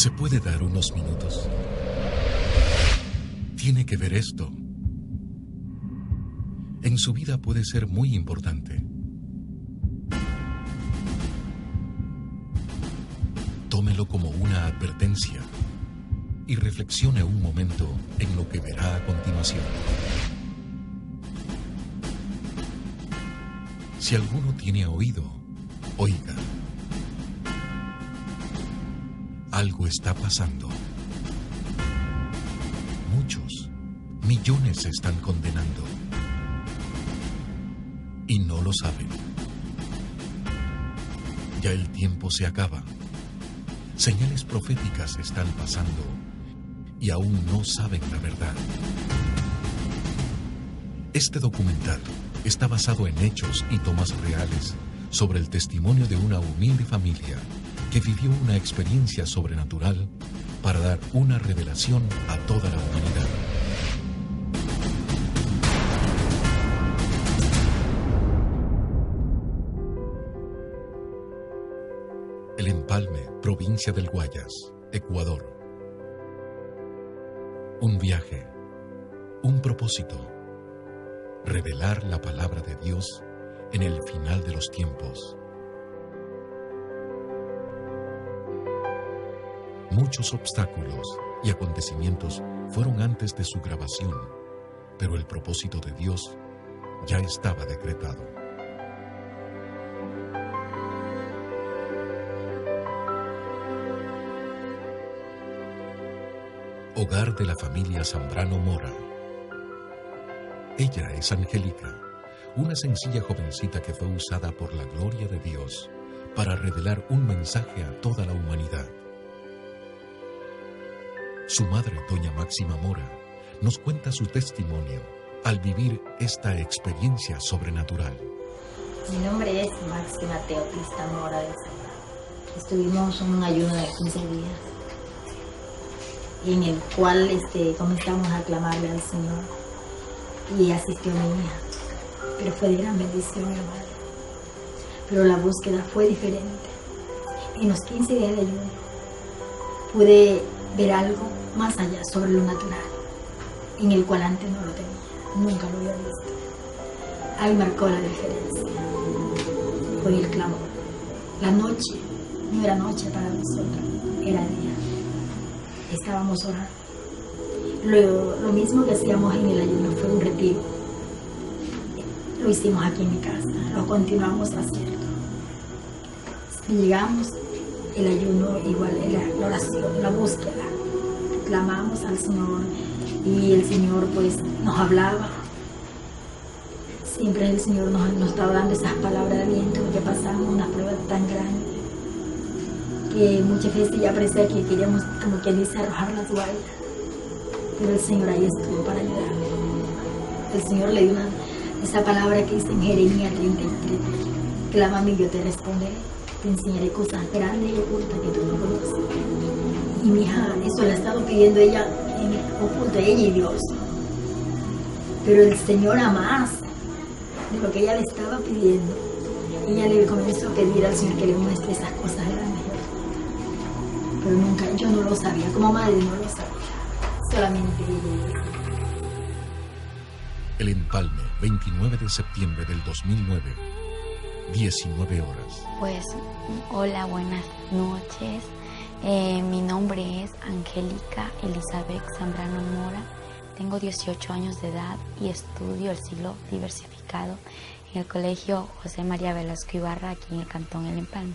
¿Se puede dar unos minutos? Tiene que ver esto. En su vida puede ser muy importante. Tómelo como una advertencia y reflexione un momento en lo que verá a continuación. Si alguno tiene oído, oiga. Algo está pasando. Muchos, millones se están condenando. Y no lo saben. Ya el tiempo se acaba. Señales proféticas están pasando y aún no saben la verdad. Este documental está basado en hechos y tomas reales sobre el testimonio de una humilde familia que vivió una experiencia sobrenatural para dar una revelación a toda la humanidad. El Empalme, provincia del Guayas, Ecuador. Un viaje, un propósito, revelar la palabra de Dios en el final de los tiempos. Muchos obstáculos y acontecimientos fueron antes de su grabación, pero el propósito de Dios ya estaba decretado. Hogar de la familia Zambrano Mora. Ella es Angélica, una sencilla jovencita que fue usada por la gloria de Dios para revelar un mensaje a toda la humanidad. Su madre, doña Máxima Mora, nos cuenta su testimonio al vivir esta experiencia sobrenatural. Mi nombre es Máxima Teoplista Mora de Zambrano. Estuvimos en un ayuno de 15 días, en el cual comenzamos a clamarle al Señor y asistió mi hija, pero fue de gran bendición, hermano. Pero la búsqueda fue diferente. En los 15 días de ayuno pude ver algo más allá sobre lo natural, en el cual antes no lo tenía, nunca lo había visto. Ahí marcó la diferencia. Fue el clamor. La noche no era noche para nosotros, era día. Estábamos orando. Lo mismo que hacíamos en el ayuno fue un retiro. Lo hicimos aquí en mi casa, lo continuamos haciendo. Llegamos, el ayuno igual era la oración, la búsqueda. Clamamos al Señor y el Señor pues nos hablaba. Siempre el Señor nos estaba dando esas palabras de aliento, porque pasamos una prueba tan grande que muchas veces ya parecía que queríamos, como quien dice, arrojar la toalla. Pero el Señor ahí estuvo para ayudarme. El Señor le dio esa palabra que dice en Jeremías 33: clámame y yo te responderé, te enseñaré cosas grandes y ocultas que tú no conoces. Y mi hija, eso la ha estado pidiendo ella en oculto, ella y Dios. Pero el Señor, a más de lo que ella le estaba pidiendo, ella le comenzó a pedir al Señor que le muestre esas cosas grandes. Pero nunca, yo no lo sabía, como madre no lo sabía, solamente ella. El Empalme, 29 de septiembre del 2009, 19 horas. Pues, hola, buenas noches. Mi nombre es Angélica Elizabeth Zambrano Mora. Tengo 18 años de edad y estudio el siglo diversificado en el Colegio José María Velasco Ibarra, aquí en el Cantón El Empalme.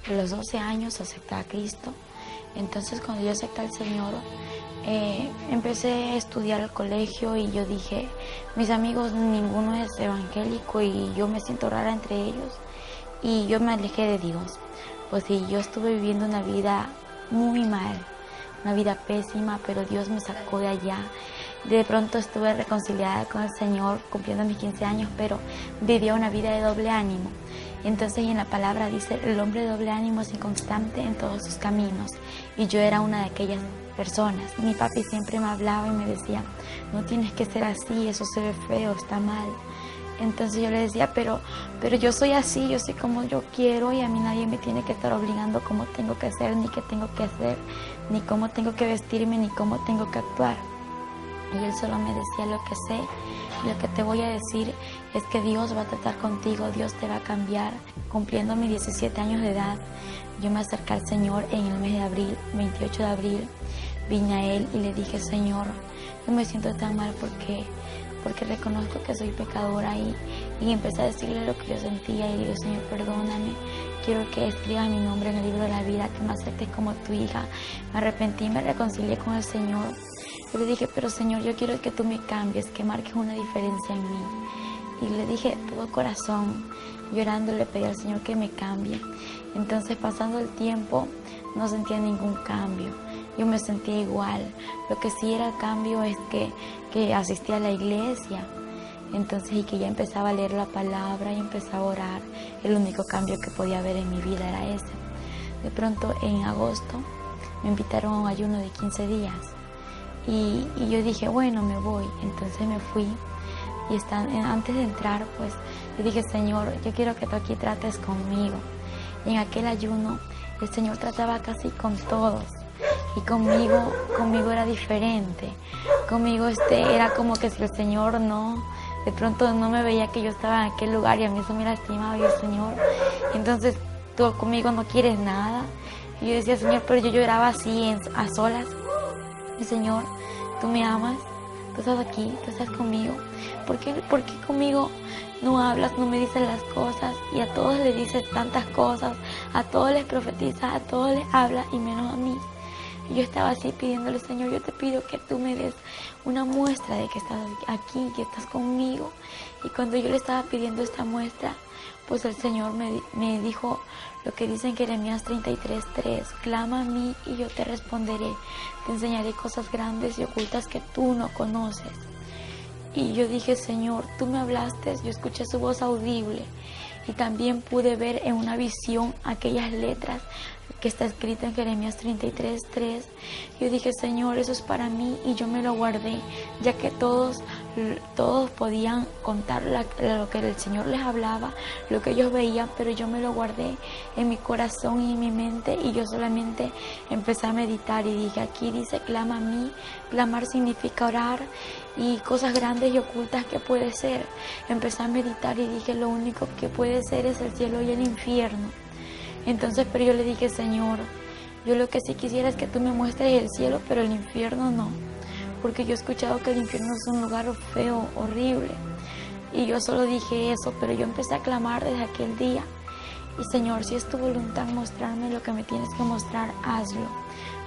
A los 12 años acepté a Cristo. Entonces, cuando yo acepté al Señor, empecé a estudiar al colegio y yo dije, mis amigos, ninguno es evangélico y yo me siento rara entre ellos. Y yo me alejé de Dios. Pues sí, yo estuve viviendo una vida muy mal, una vida pésima, pero Dios me sacó de allá. De pronto estuve reconciliada con el Señor, cumpliendo mis 15 años, pero vivía una vida de doble ánimo. Entonces en la palabra dice, el hombre de doble ánimo es inconstante en todos sus caminos. Y yo era una de aquellas personas. Mi papi siempre me hablaba y me decía, no tienes que ser así, eso se ve feo, está mal. Entonces yo le decía, pero yo soy así, yo soy como yo quiero y a mí nadie me tiene que estar obligando cómo tengo que ser, ni qué tengo que hacer, ni cómo tengo que vestirme, ni cómo tengo que actuar. Y él solo me decía: lo que sé, lo que te voy a decir es que Dios va a tratar contigo, Dios te va a cambiar. Cumpliendo mis 17 años de edad, yo me acerqué al Señor en el mes de abril, 28 de abril, vine a Él y le dije: Señor, yo me siento tan mal porque reconozco que soy pecadora, y empecé a decirle lo que yo sentía y le digo: Señor, perdóname, quiero que escribas mi nombre en el libro de la vida, que me aceptes como tu hija. Me arrepentí, me reconcilié con el Señor. Yo le dije: pero Señor, yo quiero que tú me cambies, que marques una diferencia en mí. Y le dije todo corazón, llorando, le pedí al Señor que me cambie. Entonces, pasando el tiempo, no sentía ningún cambio. Yo me sentía igual. Lo que sí era cambio es que asistía a la iglesia. Entonces, y que ya empezaba a leer la palabra y empezaba a orar. El único cambio que podía haber en mi vida era ese. De pronto, en agosto, me invitaron a un ayuno de 15 días. Y yo dije: bueno, me voy. Entonces me fui. Y antes de entrar, pues, le dije: Señor, yo quiero que tú aquí trates conmigo. Y en aquel ayuno, el Señor trataba casi con todos. Y conmigo era diferente. Conmigo era como que si el Señor de pronto no me veía que yo estaba en aquel lugar, y a mí eso me lastimaba. Y el Señor: entonces tú conmigo no quieres nada. Y yo decía: Señor, pero yo lloraba así a solas. Y Señor, tú me amas, tú estás aquí, tú estás conmigo. ¿Por qué conmigo no hablas, no me dices las cosas? Y a todos les dices tantas cosas, a todos les profetizas, a todos les hablas, y menos a mí. Y yo estaba así pidiéndole: Señor, yo te pido que tú me des una muestra de que estás aquí, que estás conmigo. Y cuando yo le estaba pidiendo esta muestra, pues el Señor me dijo lo que dice en Jeremías 33:3: clama a mí y yo te responderé, te enseñaré cosas grandes y ocultas que tú no conoces. Y yo dije: Señor, tú me hablaste, yo escuché su voz audible, y también pude ver en una visión aquellas letras que está escrito en Jeremías 33:3. Yo dije: Señor, eso es para mí, y yo me lo guardé, ya que todos podían contar lo que el Señor les hablaba, lo que ellos veían, pero yo me lo guardé en mi corazón y en mi mente, y yo solamente empecé a meditar y dije: aquí dice clama a mí. Clamar significa orar, y cosas grandes y ocultas que puede ser. Empecé a meditar y dije: lo único que puede ser es el cielo y el infierno. Entonces, pero yo le dije: Señor, yo lo que sí quisiera es que tú me muestres el cielo, pero el infierno no. Porque yo he escuchado que el infierno es un lugar feo, horrible. Y yo solo dije eso, pero yo empecé a clamar desde aquel día. Y Señor, si es tu voluntad mostrarme lo que me tienes que mostrar, hazlo.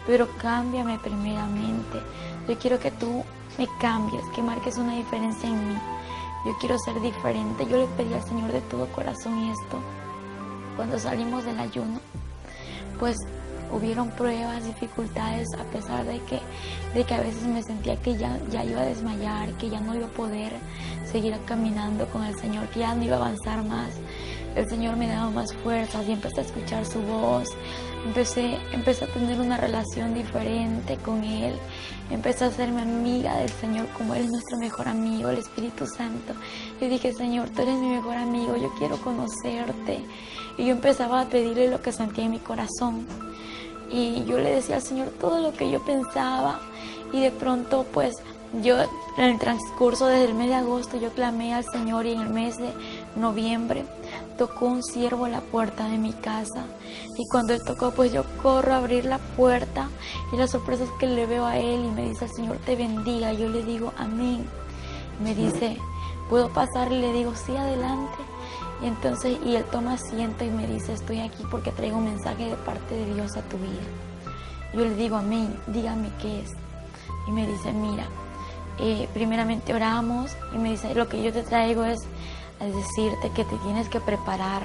Pero cámbiame primeramente. Yo quiero que tú me cambies, que marques una diferencia en mí. Yo quiero ser diferente. Yo le pedí al Señor de todo corazón esto. Cuando salimos del ayuno, pues hubieron pruebas, dificultades, a pesar de que a veces me sentía que ya iba a desmayar, que ya no iba a poder seguir caminando con el Señor, que ya no iba a avanzar más. El Señor me daba más fuerzas y empecé a escuchar su voz. Empecé a tener una relación diferente con Él. Empecé a hacerme amiga del Señor, como Él es nuestro mejor amigo, el Espíritu Santo. Yo dije: Señor, tú eres mi mejor amigo, yo quiero conocerte. Y yo empezaba a pedirle lo que sentía en mi corazón. Y yo le decía al Señor todo lo que yo pensaba. Y de pronto, pues, yo en el transcurso desde el mes de agosto, yo clamé al Señor, y en el mes de noviembre tocó un siervo a la puerta de mi casa. Y cuando él tocó, pues yo corro a abrir la puerta, y la sorpresa es que le veo a él y me dice: el Señor te bendiga. Yo le digo: amén. Me dice: ¿puedo pasar? Y le digo: sí, adelante. Y entonces, y él toma asiento y me dice: estoy aquí porque traigo un mensaje de parte de Dios a tu vida. Yo le digo: amén, dígame qué es. Y me dice: mira, primeramente oramos, y me dice: lo que yo te traigo es decirte que te tienes que preparar,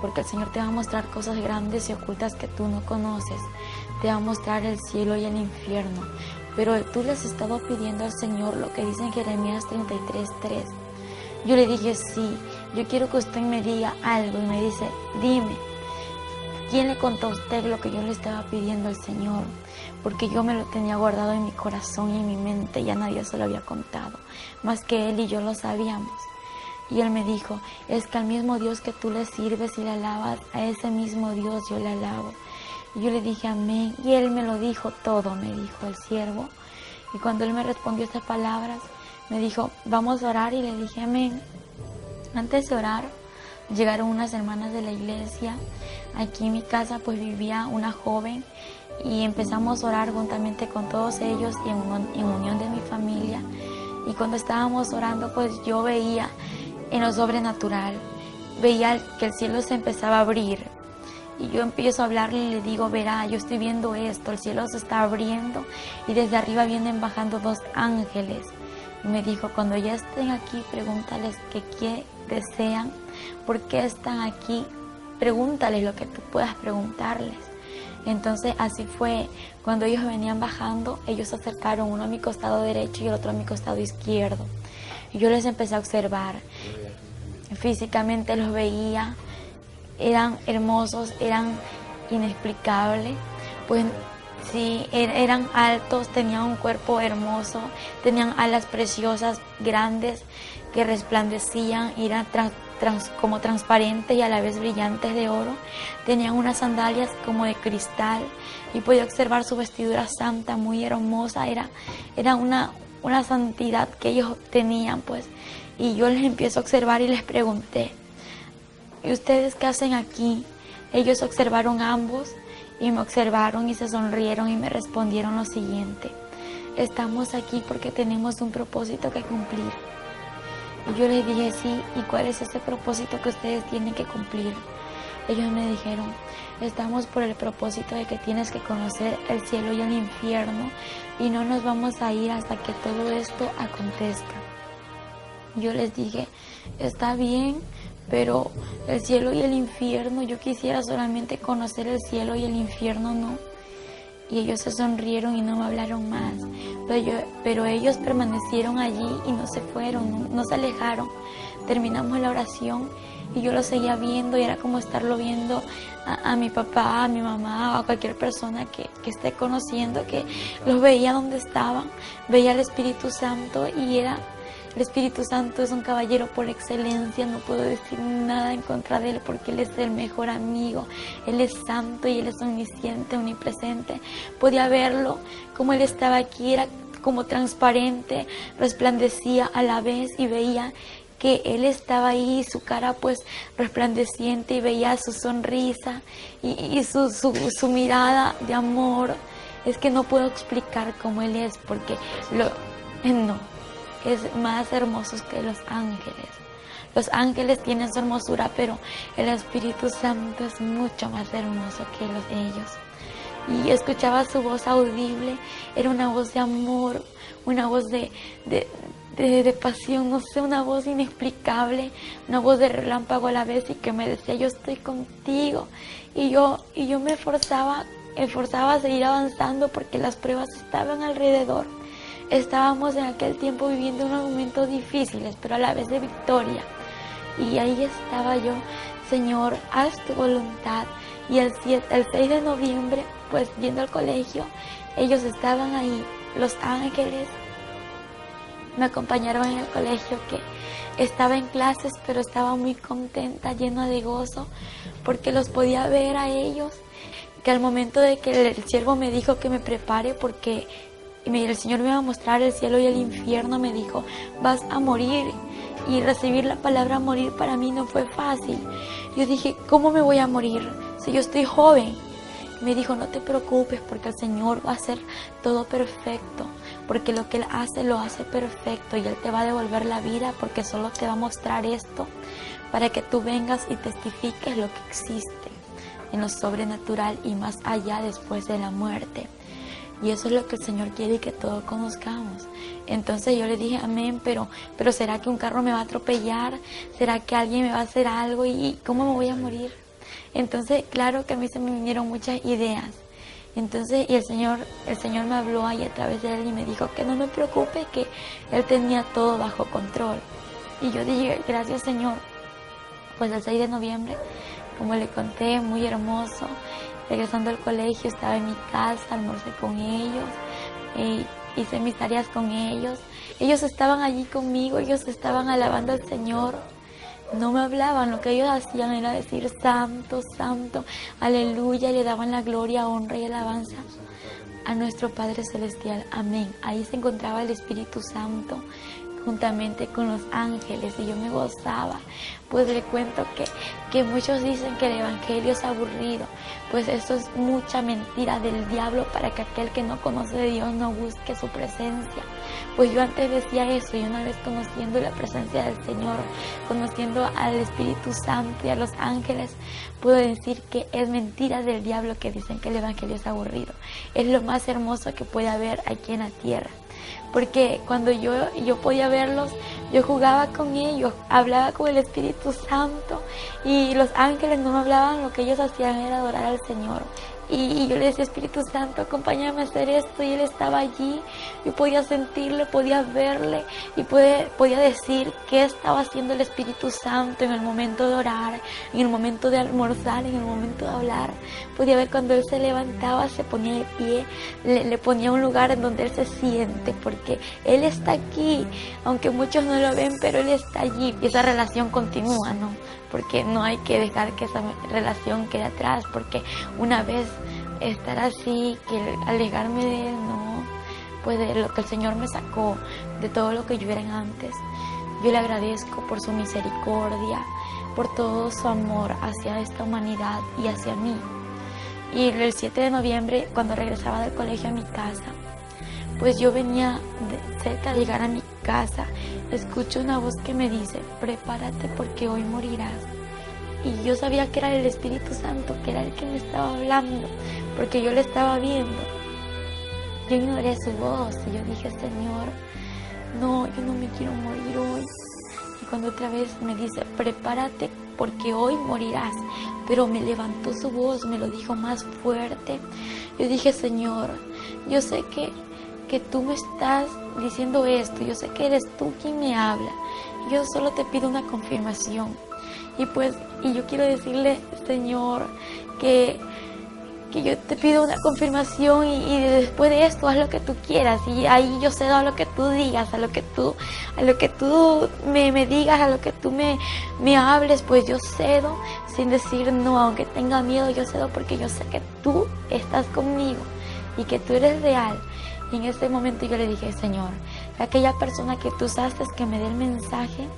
porque el Señor te va a mostrar cosas grandes y ocultas que tú no conoces. Te va a mostrar el cielo y el infierno, pero tú le has estado pidiendo al Señor lo que dice en Jeremías 33:3. Yo le dije: sí, yo quiero que usted me diga algo. Y me dice: dime, ¿quién le contó a usted lo que yo le estaba pidiendo al Señor? Porque yo me lo tenía guardado en mi corazón y en mi mente, y a nadie se lo había contado, más que Él y yo lo sabíamos. Y Él me dijo: es que al mismo Dios que tú le sirves y le alabas, a ese mismo Dios yo le alabo. Y yo le dije amén. Y él me lo dijo todo, me dijo el siervo. Y cuando él me respondió estas palabras, me dijo, vamos a orar. Y le dije amén. Antes de orar, llegaron unas hermanas de la iglesia. Aquí en mi casa pues vivía una joven. Y empezamos a orar juntamente con todos ellos y en unión de mi familia. Y cuando estábamos orando, pues yo veía en lo sobrenatural, veía que el cielo se empezaba a abrir. Y yo empiezo a hablarle y le digo, verá, yo estoy viendo esto, el cielo se está abriendo y desde arriba vienen bajando 2 ángeles. Y me dijo, cuando ya estén aquí, pregúntales qué desean, por qué están aquí, pregúntales lo que tú puedas preguntarles. Entonces así fue, cuando ellos venían bajando, ellos se acercaron, uno a mi costado derecho y el otro a mi costado izquierdo. Y yo les empecé a observar, físicamente los veía, eran hermosos, eran inexplicables, pues sí, eran altos, tenían un cuerpo hermoso, tenían alas preciosas, grandes, que resplandecían, eran como transparentes y a la vez brillantes de oro. Tenían unas sandalias como de cristal y podía observar su vestidura santa, muy hermosa. Era una santidad que ellos tenían, pues. Y yo les empiezo a observar y les pregunté, ¿y ustedes qué hacen aquí? Ellos observaron ambos y me observaron y se sonrieron y me respondieron lo siguiente: estamos aquí porque tenemos un propósito que cumplir. Y yo les dije, sí, ¿y cuál es ese propósito que ustedes tienen que cumplir? Ellos me dijeron, estamos por el propósito de que tienes que conocer el cielo y el infierno y no nos vamos a ir hasta que todo esto acontezca. Yo les dije, está bien, pero el cielo y el infierno, yo quisiera solamente conocer el cielo y el infierno no. Y ellos se sonrieron y no me hablaron más. Pero ellos permanecieron allí y no se fueron, no se alejaron. Terminamos la oración y yo lo seguía viendo y era como estarlo viendo a mi papá, a mi mamá o a cualquier persona que esté conociendo, que los veía donde estaban. Veía al Espíritu Santo y el Espíritu Santo es un caballero por excelencia, no puedo decir nada en contra de él porque él es el mejor amigo, él es santo y él es omnisciente, omnipresente. Podía verlo como él estaba aquí, era como transparente, resplandecía a la vez y veía que él estaba ahí, su cara pues resplandeciente y veía su sonrisa y su mirada de amor. Es que no puedo explicar cómo él es porque no. Es más hermosos que los ángeles. Los ángeles tienen su hermosura, pero el Espíritu Santo es mucho más hermoso que ellos. Y escuchaba su voz audible, era una voz de amor, una voz de pasión, no sé, una voz inexplicable, una voz de relámpago a la vez y que me decía, yo estoy contigo. Y yo me esforzaba a seguir avanzando porque las pruebas estaban alrededor. Estábamos en aquel tiempo viviendo unos momentos difíciles, pero a la vez de victoria. Y ahí estaba yo, Señor, haz tu voluntad. Y el 6 de noviembre, pues yendo al colegio, ellos estaban ahí, los ángeles me acompañaron en el colegio, que estaba en clases, pero estaba muy contenta, llena de gozo, porque los podía ver a ellos, que al momento de que el siervo me dijo que me prepare, porque el Señor me iba a mostrar el cielo y el infierno, me dijo, vas a morir. Y recibir la palabra morir para mí no fue fácil. Yo dije, ¿cómo me voy a morir si yo estoy joven? Me dijo, no te preocupes porque el Señor va a hacer todo perfecto, porque lo que Él hace lo hace perfecto y Él te va a devolver la vida porque solo te va a mostrar esto para que tú vengas y testifiques lo que existe en lo sobrenatural y más allá después de la muerte. Y eso es lo que el Señor quiere que todos conozcamos. Entonces yo le dije, amén, pero ¿será que un carro me va a atropellar? ¿Será que alguien me va a hacer algo? ¿Y cómo me voy a morir? Entonces, claro que a mí se me vinieron muchas ideas. Entonces, y el Señor me habló ahí a través de él y me dijo que no me preocupe, que Él tenía todo bajo control. Y yo dije, gracias Señor. Pues el 6 de noviembre, como le conté, muy hermoso. Regresando al colegio, estaba en mi casa, almorcé con ellos, hice mis tareas con ellos. Ellos estaban allí conmigo, ellos estaban alabando al Señor. no me hablaban, lo que ellos hacían era decir santo, santo, aleluya, y le daban la gloria, honra y alabanza a nuestro Padre Celestial, amén. Ahí se encontraba el Espíritu Santo juntamente con los ángeles y yo me gozaba. Pues le cuento que muchos dicen que el evangelio es aburrido, pues eso es mucha mentira del diablo para que aquel que no conoce de Dios no busque su presencia. Pues yo antes decía eso, y una vez conociendo la presencia del Señor, conociendo al Espíritu Santo y a los ángeles, puedo decir que es mentira del diablo que dicen que el evangelio es aburrido. Es lo más hermoso que puede haber aquí en la tierra. Porque cuando yo podía verlos, yo jugaba con ellos, hablaba con el Espíritu Santo y los ángeles no me hablaban, lo que ellos hacían era adorar al Señor. Y yo le decía, Espíritu Santo, acompáñame a hacer esto, y Él estaba allí. Yo podía sentirle, podía verle y podía decir qué estaba haciendo el Espíritu Santo en el momento de orar, en el momento de almorzar, en el momento de hablar. Podía ver cuando Él se levantaba, se ponía de pie, le ponía un lugar en donde Él se siente, porque Él está aquí, aunque muchos no lo ven, pero Él está allí y esa relación continúa, ¿no? Porque no hay que dejar que esa relación quede atrás, porque una vez estar así, que alejarme de Él, no, pues de lo que el Señor me sacó, de todo lo que yo era antes. Yo le agradezco por su misericordia, por todo su amor hacia esta humanidad y hacia mí. Y el 7 de noviembre, cuando regresaba del colegio a mi casa, pues yo venía cerca de llegar a mi casa, escucho una voz que me dice, prepárate porque hoy morirás. Y yo sabía que era el Espíritu Santo, que era el que me estaba hablando, porque yo le estaba viendo. Yo ignoré su voz y yo dije, Señor, no, yo no me quiero morir hoy. Y cuando otra vez me dice, prepárate porque hoy morirás, pero me levantó su voz, me lo dijo más fuerte. Yo dije, Señor, yo sé que tú me estás diciendo esto, yo sé que eres tú quien me habla, yo solo te pido una confirmación. Y yo quiero decirle, Señor, que yo te pido una confirmación y después de esto haz lo que tú quieras, y ahí yo cedo a lo que tú digas, a lo que tú me digas, a lo que tú me hables, pues yo cedo sin decir no, aunque tenga miedo, yo cedo porque yo sé que tú estás conmigo y que tú eres real. Y en ese momento yo le dije, Señor, aquella persona que tú usaste que me dé el mensaje,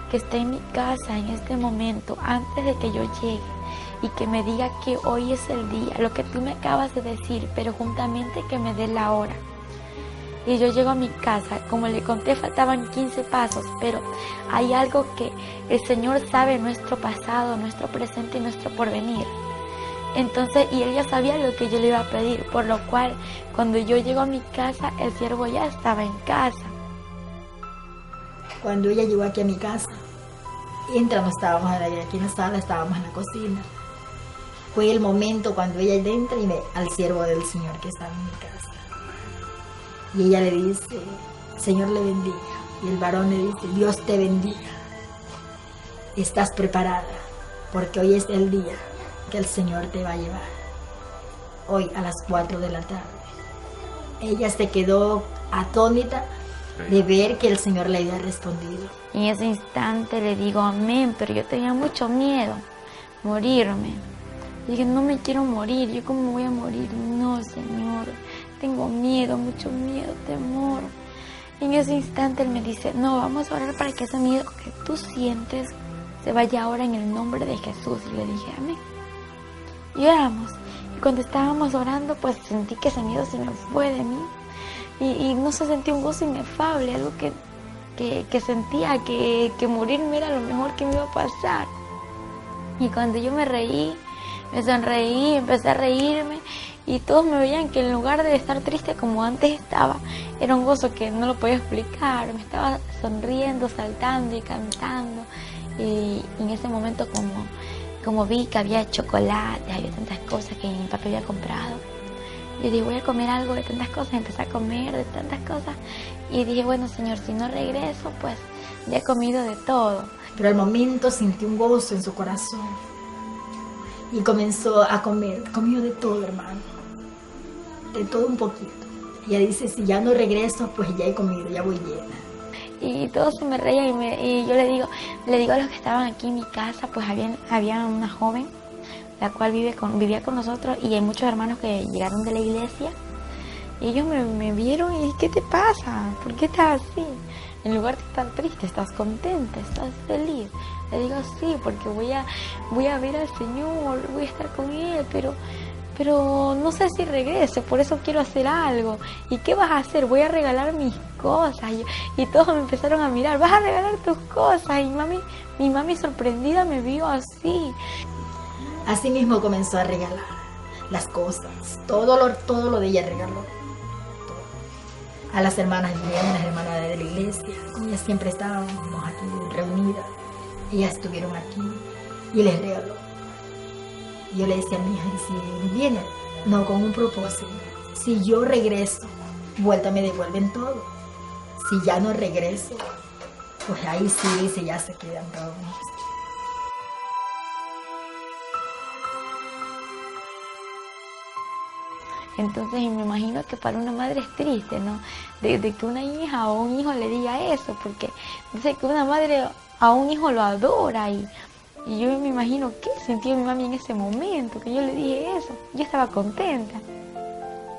que esté en mi casa en este momento, antes de que yo llegue, y que me diga que hoy es el día, lo que tú me acabas de decir, pero juntamente que me dé la hora. Y yo llego a mi casa, como le conté, faltaban 15 pasos, pero hay algo que el Señor sabe, nuestro pasado, nuestro presente y nuestro porvenir. Entonces, y Él ya sabía lo que yo le iba a pedir, por lo cual, cuando yo llego a mi casa, el siervo ya estaba en casa. Cuando ella llegó aquí a mi casa, entramos, estábamos aquí en la sala, estábamos en la cocina. Fue el momento cuando ella entra y ve al siervo del Señor que estaba en mi casa. Y ella le dice, Señor le bendiga. Y el varón le dice, Dios te bendiga. Estás preparada, porque hoy es el día que el Señor te va a llevar. Hoy a las 4 de la tarde. Ella se quedó atónita de ver que el Señor le había respondido. En ese instante le digo amén, pero yo tenía mucho miedo, morirme. Dije, no me quiero morir, ¿yo cómo voy a morir? No, Señor, tengo miedo, mucho miedo, temor. Y en ese instante Él me dice, no, vamos a orar para que ese miedo que tú sientes se vaya ahora en el nombre de Jesús. Y le dije, amén. Y oramos. Y cuando estábamos orando, pues sentí que ese miedo se me fue de mí. Y no se sentía un gozo inefable, algo que sentía que morirme era lo mejor que me iba a pasar. Y cuando yo me reí, me sonreí, empecé a reírme y todos me veían que en lugar de estar triste como antes estaba, era un gozo que no lo podía explicar. Me estaba sonriendo, saltando y cantando. Y en ese momento como vi que había chocolate, había tantas cosas que mi papá había comprado, yo dije, voy a comer algo de tantas cosas, empecé a comer de tantas cosas y dije, bueno, Señor, si no regreso, pues ya he comido de todo. Pero al momento sentí un gozo en su corazón y comenzó a comer, comió de todo, hermano, de todo un poquito. Y ella dice, si ya no regreso, pues ya he comido, ya voy llena. Y todos se me reían y yo le digo, Le digo a los que estaban aquí en mi casa, pues había una joven, la cual vivía con nosotros, y hay muchos hermanos que llegaron de la iglesia. Y ellos me vieron y, ¿qué te pasa? ¿Por qué estás así? En lugar de estar triste, ¿estás contenta? ¿Estás feliz? Le digo, sí, porque voy a ver al Señor, voy a estar con Él, pero no sé si regrese, por eso quiero hacer algo. ¿Y qué vas a hacer? Voy a regalar mis cosas. Y todos me empezaron a mirar, ¿vas a regalar tus cosas? Y mi mami sorprendida me vio así. Así mismo comenzó a regalar las cosas, todo lo de ella regaló. A las hermanas, las hermanas de la iglesia, con ellas siempre estábamos aquí reunidas. Ellas estuvieron aquí y les regaló. Y yo le decía a mi hija, y si vienen, no, con un propósito. Si yo regreso, vuelta me devuelven todo. Si ya no regreso, pues ahí sí, dice, ya se quedan todos. Entonces me imagino que para una madre es triste, ¿no? De que una hija o un hijo le diga eso, porque dice que una madre a un hijo lo adora y yo me imagino qué sintió mi mami en ese momento, que yo le dije eso. Yo estaba contenta.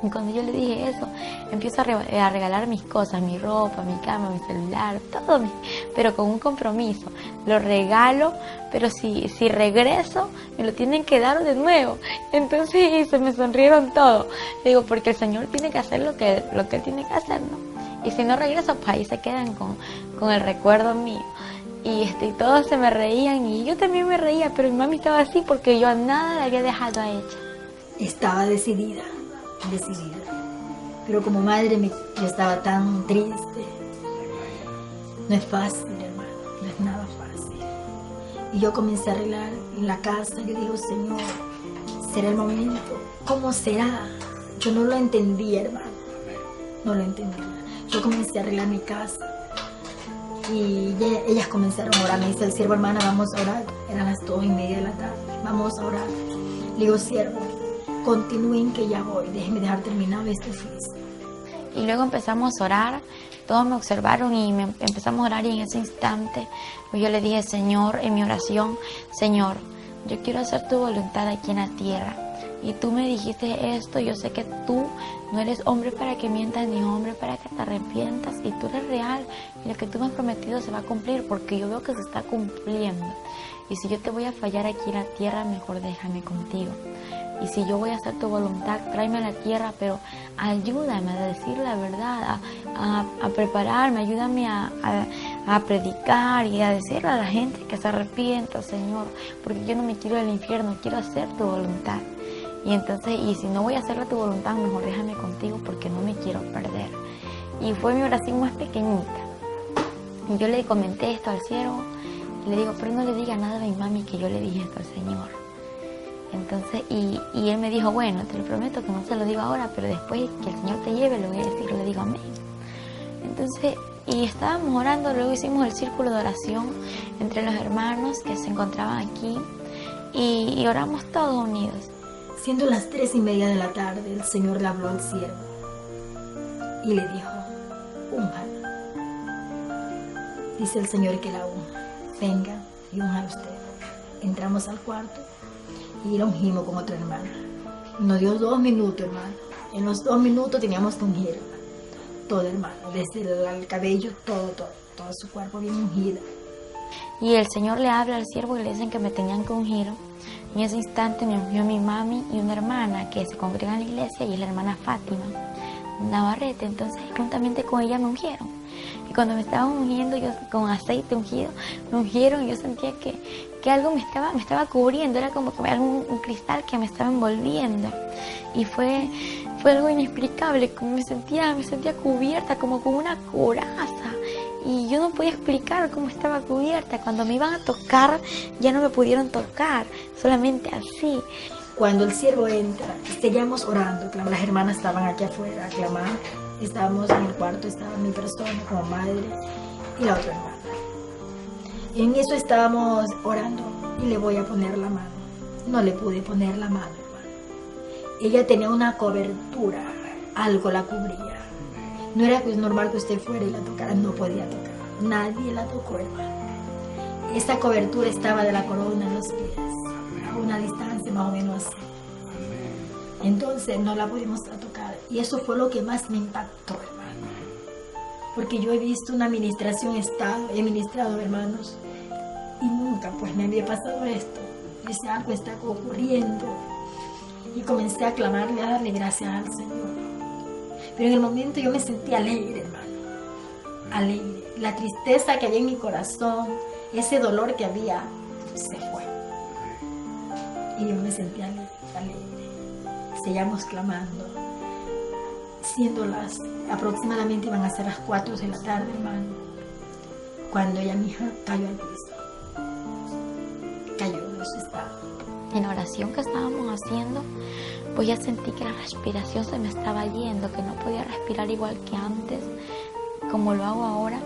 Y cuando yo le dije eso, empiezo a regalar mis cosas, mi ropa, mi cama, mi celular, todo, pero con un compromiso. Lo regalo, pero si regreso, me lo tienen que dar de nuevo. Entonces se me sonrieron todos. Digo, porque el Señor tiene que hacer lo que Él tiene que hacer, ¿no? Y si no regreso, pues ahí se quedan con el recuerdo mío. Y todos se me reían y yo también me reía, pero mi mami estaba así porque yo a nada le había dejado a ella. Estaba decidida. Pero como madre yo estaba tan triste. No es fácil, hermano, no es nada fácil. Y yo comencé a arreglar en la casa. Yo digo, Señor, ¿será el momento? ¿Cómo será? Yo no lo entendía, hermano. No lo entendía. Yo comencé a arreglar mi casa. Y ellas comenzaron a orar. Me dice el siervo, hermana, vamos a orar. Eran las 2:30 de la tarde. Vamos a orar. Le digo, siervo, continúen que ya voy. Déjenme dejar terminado este oficio. Y luego empezamos a orar. Todos me observaron y empezamos a orar. Y en ese instante pues yo le dije, Señor, en mi oración, Señor, yo quiero hacer tu voluntad aquí en la tierra. Y tú me dijiste esto, yo sé que tú no eres hombre para que mientas ni hombre para que te arrepientas, y tú eres real y lo que tú me has prometido se va a cumplir, porque yo veo que se está cumpliendo. Y si yo te voy a fallar aquí en la tierra, mejor déjame contigo. Y si yo voy a hacer tu voluntad, tráeme a la tierre, pero ayúdame a decir la verdad, a prepararme, ayúdame a predicar y a decirle a la gente que se arrepienta, Señor, porque yo no me quiero ir al infierno, quiero hacer tu voluntad. Y entonces, y si no voy a hacer tu voluntad, mejor déjame contigo porque no me quiero perder. Y fue mi oración más pequeñita. Y yo le comenté esto al siervo y le digo, pero no le diga nada a mi mami que yo le dije esto al Señor. Entonces, y él me dijo, bueno, te lo prometo que no se lo digo ahora, pero después que el Señor te lleve, lo voy a decir, le digo amén. Entonces, y estábamos orando, luego hicimos el círculo de oración entre los hermanos que se encontraban aquí y oramos todos unidos. Siendo las 3:30 de la tarde, el Señor le habló al siervo y le dijo, unja. Dice el Señor que la unja. Venga y unja usted. Entramos al cuarto y la ungimos con otra hermana. Nos dio 2 minutos, hermano. En los 2 minutos teníamos que ungir, hermano. Todo, hermano. Desde el cabello, todo su cuerpo bien ungido. Y el Señor le habla al siervo y le dicen que me tenían que ungir. En ese instante me ungió mi mami y una hermana que se congrega en la iglesia, y es la hermana Fátima Navarrete. Entonces, juntamente con ella me ungieron. Y cuando me estaban ungiendo, yo con aceite ungido, me ungieron y yo sentía que algo me estaba cubriendo. Era como que un cristal que me estaba envolviendo. Y fue algo inexplicable. Me sentía cubierta como con una coraza. Y yo no podía explicar cómo estaba cubierta. Cuando me iban a tocar, ya no me pudieron tocar, solamente así. Cuando el siervo entra, seguíamos orando. Las hermanas estaban aquí afuera aclamando. Estábamos en el cuarto, estaba mi persona como madre y la otra hermana. Y en eso estábamos orando y le voy a poner la mano. No le pude poner la mano, hermano. Ella tenía una cobertura, algo la cubría. No era normal que usted fuera y la tocara, no podía tocar. Nadie la tocó, hermano. Esta cobertura estaba de la corona en los pies, a una distancia más o menos así. Entonces no la pudimos tocar. Y eso fue lo que más me impactó, hermano. Porque yo he visto una administración, he ministrado, hermanos, y nunca pues me había pasado esto. Dice, algo está ocurriendo. Y comencé a clamarle, a darle gracias al Señor. Pero en el momento yo me sentí alegre, hermano. Alegre. La tristeza que había en mi corazón, ese dolor que había, se fue. Y yo me sentí alegre. Seguíamos clamando. Siendo aproximadamente iban a ser las 4 de la tarde, hermano, cuando ella, mi hija, cayó al piso. Cayó en su estado. En la oración que estábamos haciendo, pues ya sentí que la respiración se me estaba yendo, que no podía respirar igual que antes, como lo hago ahora,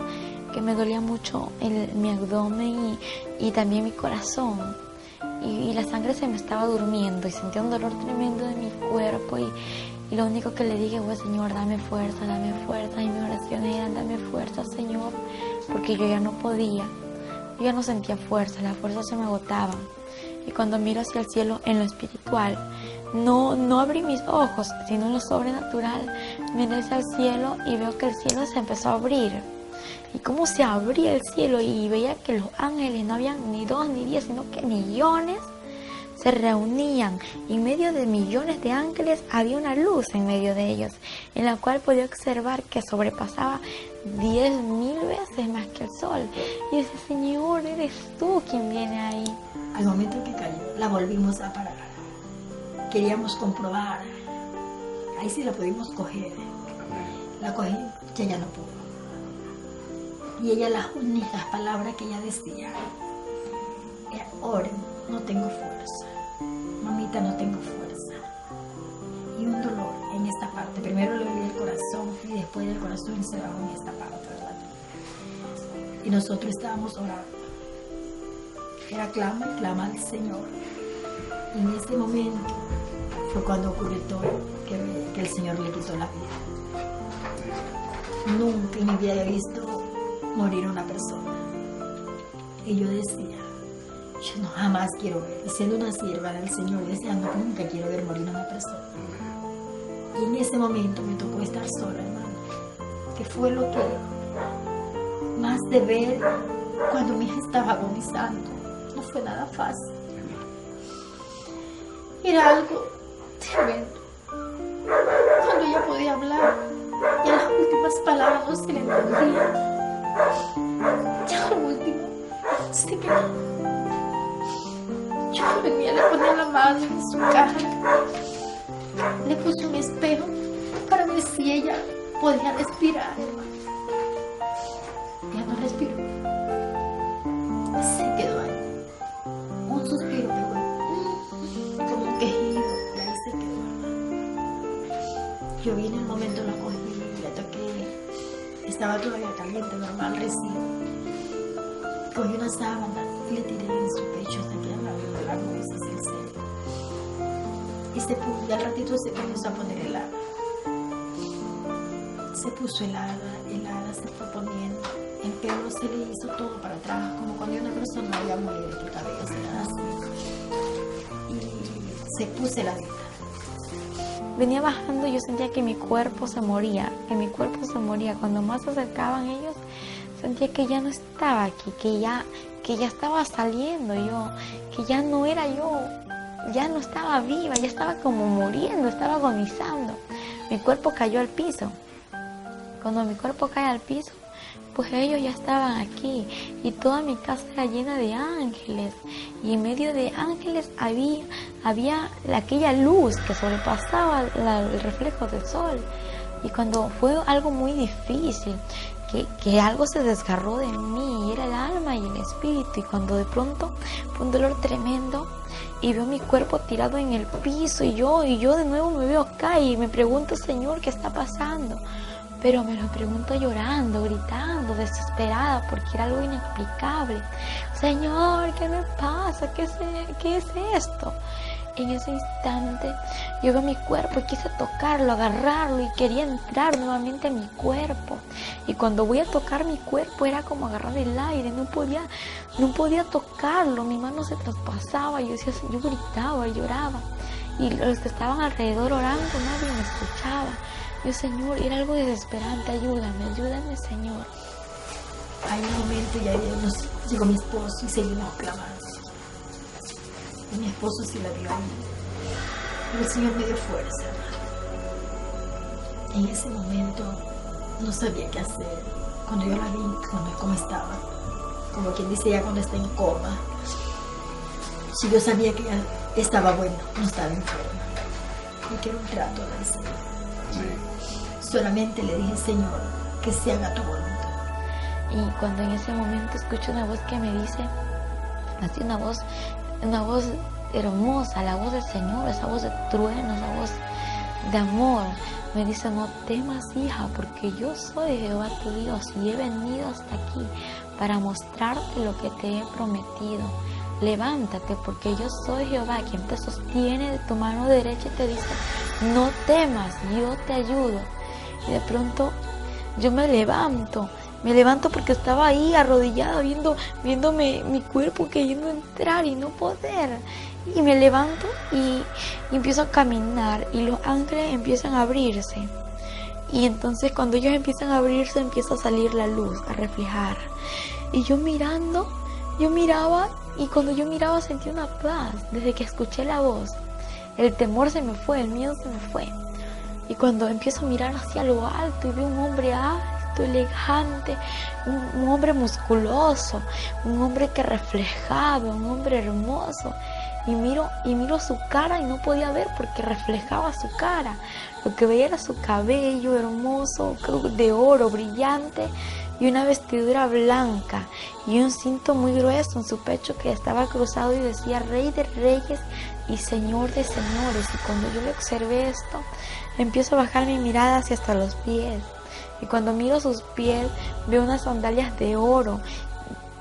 que me dolía mucho mi abdomen y también mi corazón. Y la sangre se me estaba durmiendo y sentía un dolor tremendo de mi cuerpo y lo único que le dije fue, Señor, dame fuerza, y mi oración era, dame fuerza, Señor, porque yo ya no podía, yo ya no sentía fuerza, las fuerzas se me agotaban. Y cuando miro hacia el cielo en lo espiritual, no abrí mis ojos, sino en lo sobrenatural, miré hacia el cielo y veo que el cielo se empezó a abrir. Y cómo se abría el cielo y veía que los ángeles no habían ni 2 ni 10, sino que millones se reunían. Y en medio de millones de ángeles había una luz en medio de ellos, en la cual podía observar que sobrepasaba 10,000 veces más que el sol. Y ese Señor, eres tú quien viene ahí. Al momento que cayó, la volvimos a parar. Queríamos comprobar. Ahí sí la pudimos coger. La cogí, ella no pudo. Y ella, las únicas palabras que ella decía era, oren, no tengo fuerza. Mamita, no tengo fuerza. Y un dolor en esta parte. Primero le dolía el corazón y después del corazón se bajó en esta parte, ¿verdad? Y nosotros estábamos orando. Era clama al Señor. Y en ese momento fue cuando ocurrió todo, que el Señor le quitó la vida. Nunca en mi vida había visto morir a una persona. Y yo decía, yo no jamás quiero ver, y siendo una sierva del Señor, decía, no, nunca quiero ver morir a una persona. Y en ese momento me tocó estar sola, hermano, que fue lo que más de ver cuando mi hija estaba agonizando. No fue nada fácil. Era algo tremendo. Cuando ella podía hablar, ya las últimas palabras no se le entendían. Ya lo último, se quedó. Yo venía, le ponía la mano en su cara, le puse un espejo para ver si ella podía respirar. Ella no respiró. Se quedó ahí. Un suspiro pegó, como un quejido, y ahí se quedó. Yo vi en el momento, la cogí y le toqué. Estaba todavía caliente, normal, recién. Cogí una sábana y le tiré en su pecho hasta que abrió de la luz hacia el cielo. Y al ratito se comenzó a poner helada. Se puso helada, se fue poniendo. El pelo se le hizo todo para atrás, como cuando una persona había muere de tu cabeza, así. Y se puso heladita. Venía bajando y yo sentía que mi cuerpo se moría, Cuando más se acercaban ellos, sentía que ya no estaba aquí, que ya estaba saliendo yo, que ya no era yo, ya no estaba viva, ya estaba como muriendo, estaba agonizando. Mi cuerpo cayó al piso. Cuando mi cuerpo cae al piso, pues ellos ya estaban aquí y toda mi casa era llena de ángeles y en medio de ángeles había aquella luz que sobrepasaba el reflejo del sol. Y cuando fue algo muy difícil, que algo se desgarró de mí, era el alma y el espíritu, y cuando de pronto fue un dolor tremendo y veo mi cuerpo tirado en el piso y yo de nuevo me veo acá y me pregunto, Señor, ¿qué está pasando? Pero me lo pregunto llorando, gritando, desesperada, porque era algo inexplicable. Señor, ¿qué me pasa? ¿Qué es esto? en ese instante yo veo mi cuerpo y quise tocarlo, agarrarlo y quería entrar nuevamente en mi cuerpo. Y cuando voy a tocar mi cuerpo era como agarrar el aire, no podía tocarlo, mi mano se traspasaba, yo gritaba, lloraba. Y los que estaban alrededor orando, nadie me escuchaba. Yo, Señor, era algo desesperante, ayúdame, Señor. Hay un momento ya llegó mi esposo y seguimos clamando. Y mi esposo sí la vio ahí. Pero el Señor me dio fuerza. En ese momento no sabía qué hacer. Cuando yo la vi, cómo estaba. Como quien dice ya cuando está en coma. Si yo sabía que ya estaba bueno, no estaba enferma. Y quiero un trato del Señor. Sí. Solamente le dije, Señor, que se haga tu voluntad. Y cuando en ese momento escucho una voz que me dice, así una voz hermosa, la voz del Señor, esa voz de trueno, esa voz de amor, me dice, no temas, hija, porque yo soy Jehová tu Dios y he venido hasta aquí para mostrarte lo que te he prometido. Levántate, porque yo soy Jehová, quien te sostiene de tu mano derecha y te dice, no temas, yo te ayudo. Y de pronto yo me levanto porque estaba ahí arrodillada viéndome mi cuerpo queriendo entrar y no poder. Y me levanto y empiezo a caminar y los ángeles empiezan a abrirse. Y entonces cuando ellos empiezan a abrirse empieza a salir la luz, a reflejar. Y yo miraba y cuando yo miraba sentí una paz. Desde que escuché la voz, el temor se me fue, el miedo se me fue. Y cuando empiezo a mirar hacia lo alto y veo un hombre alto, elegante, un hombre musculoso, un hombre que reflejaba, un hombre hermoso. Y miro su cara y no podía ver porque reflejaba su cara. Lo que veía era su cabello hermoso, de oro, brillante, y una vestidura blanca y un cinto muy grueso en su pecho que estaba cruzado y decía Rey de Reyes y Señor de Señores. Y cuando yo le observé esto, empiezo a bajar mi mirada hacia hasta los pies. Y cuando miro sus pies, veo unas sandalias de oro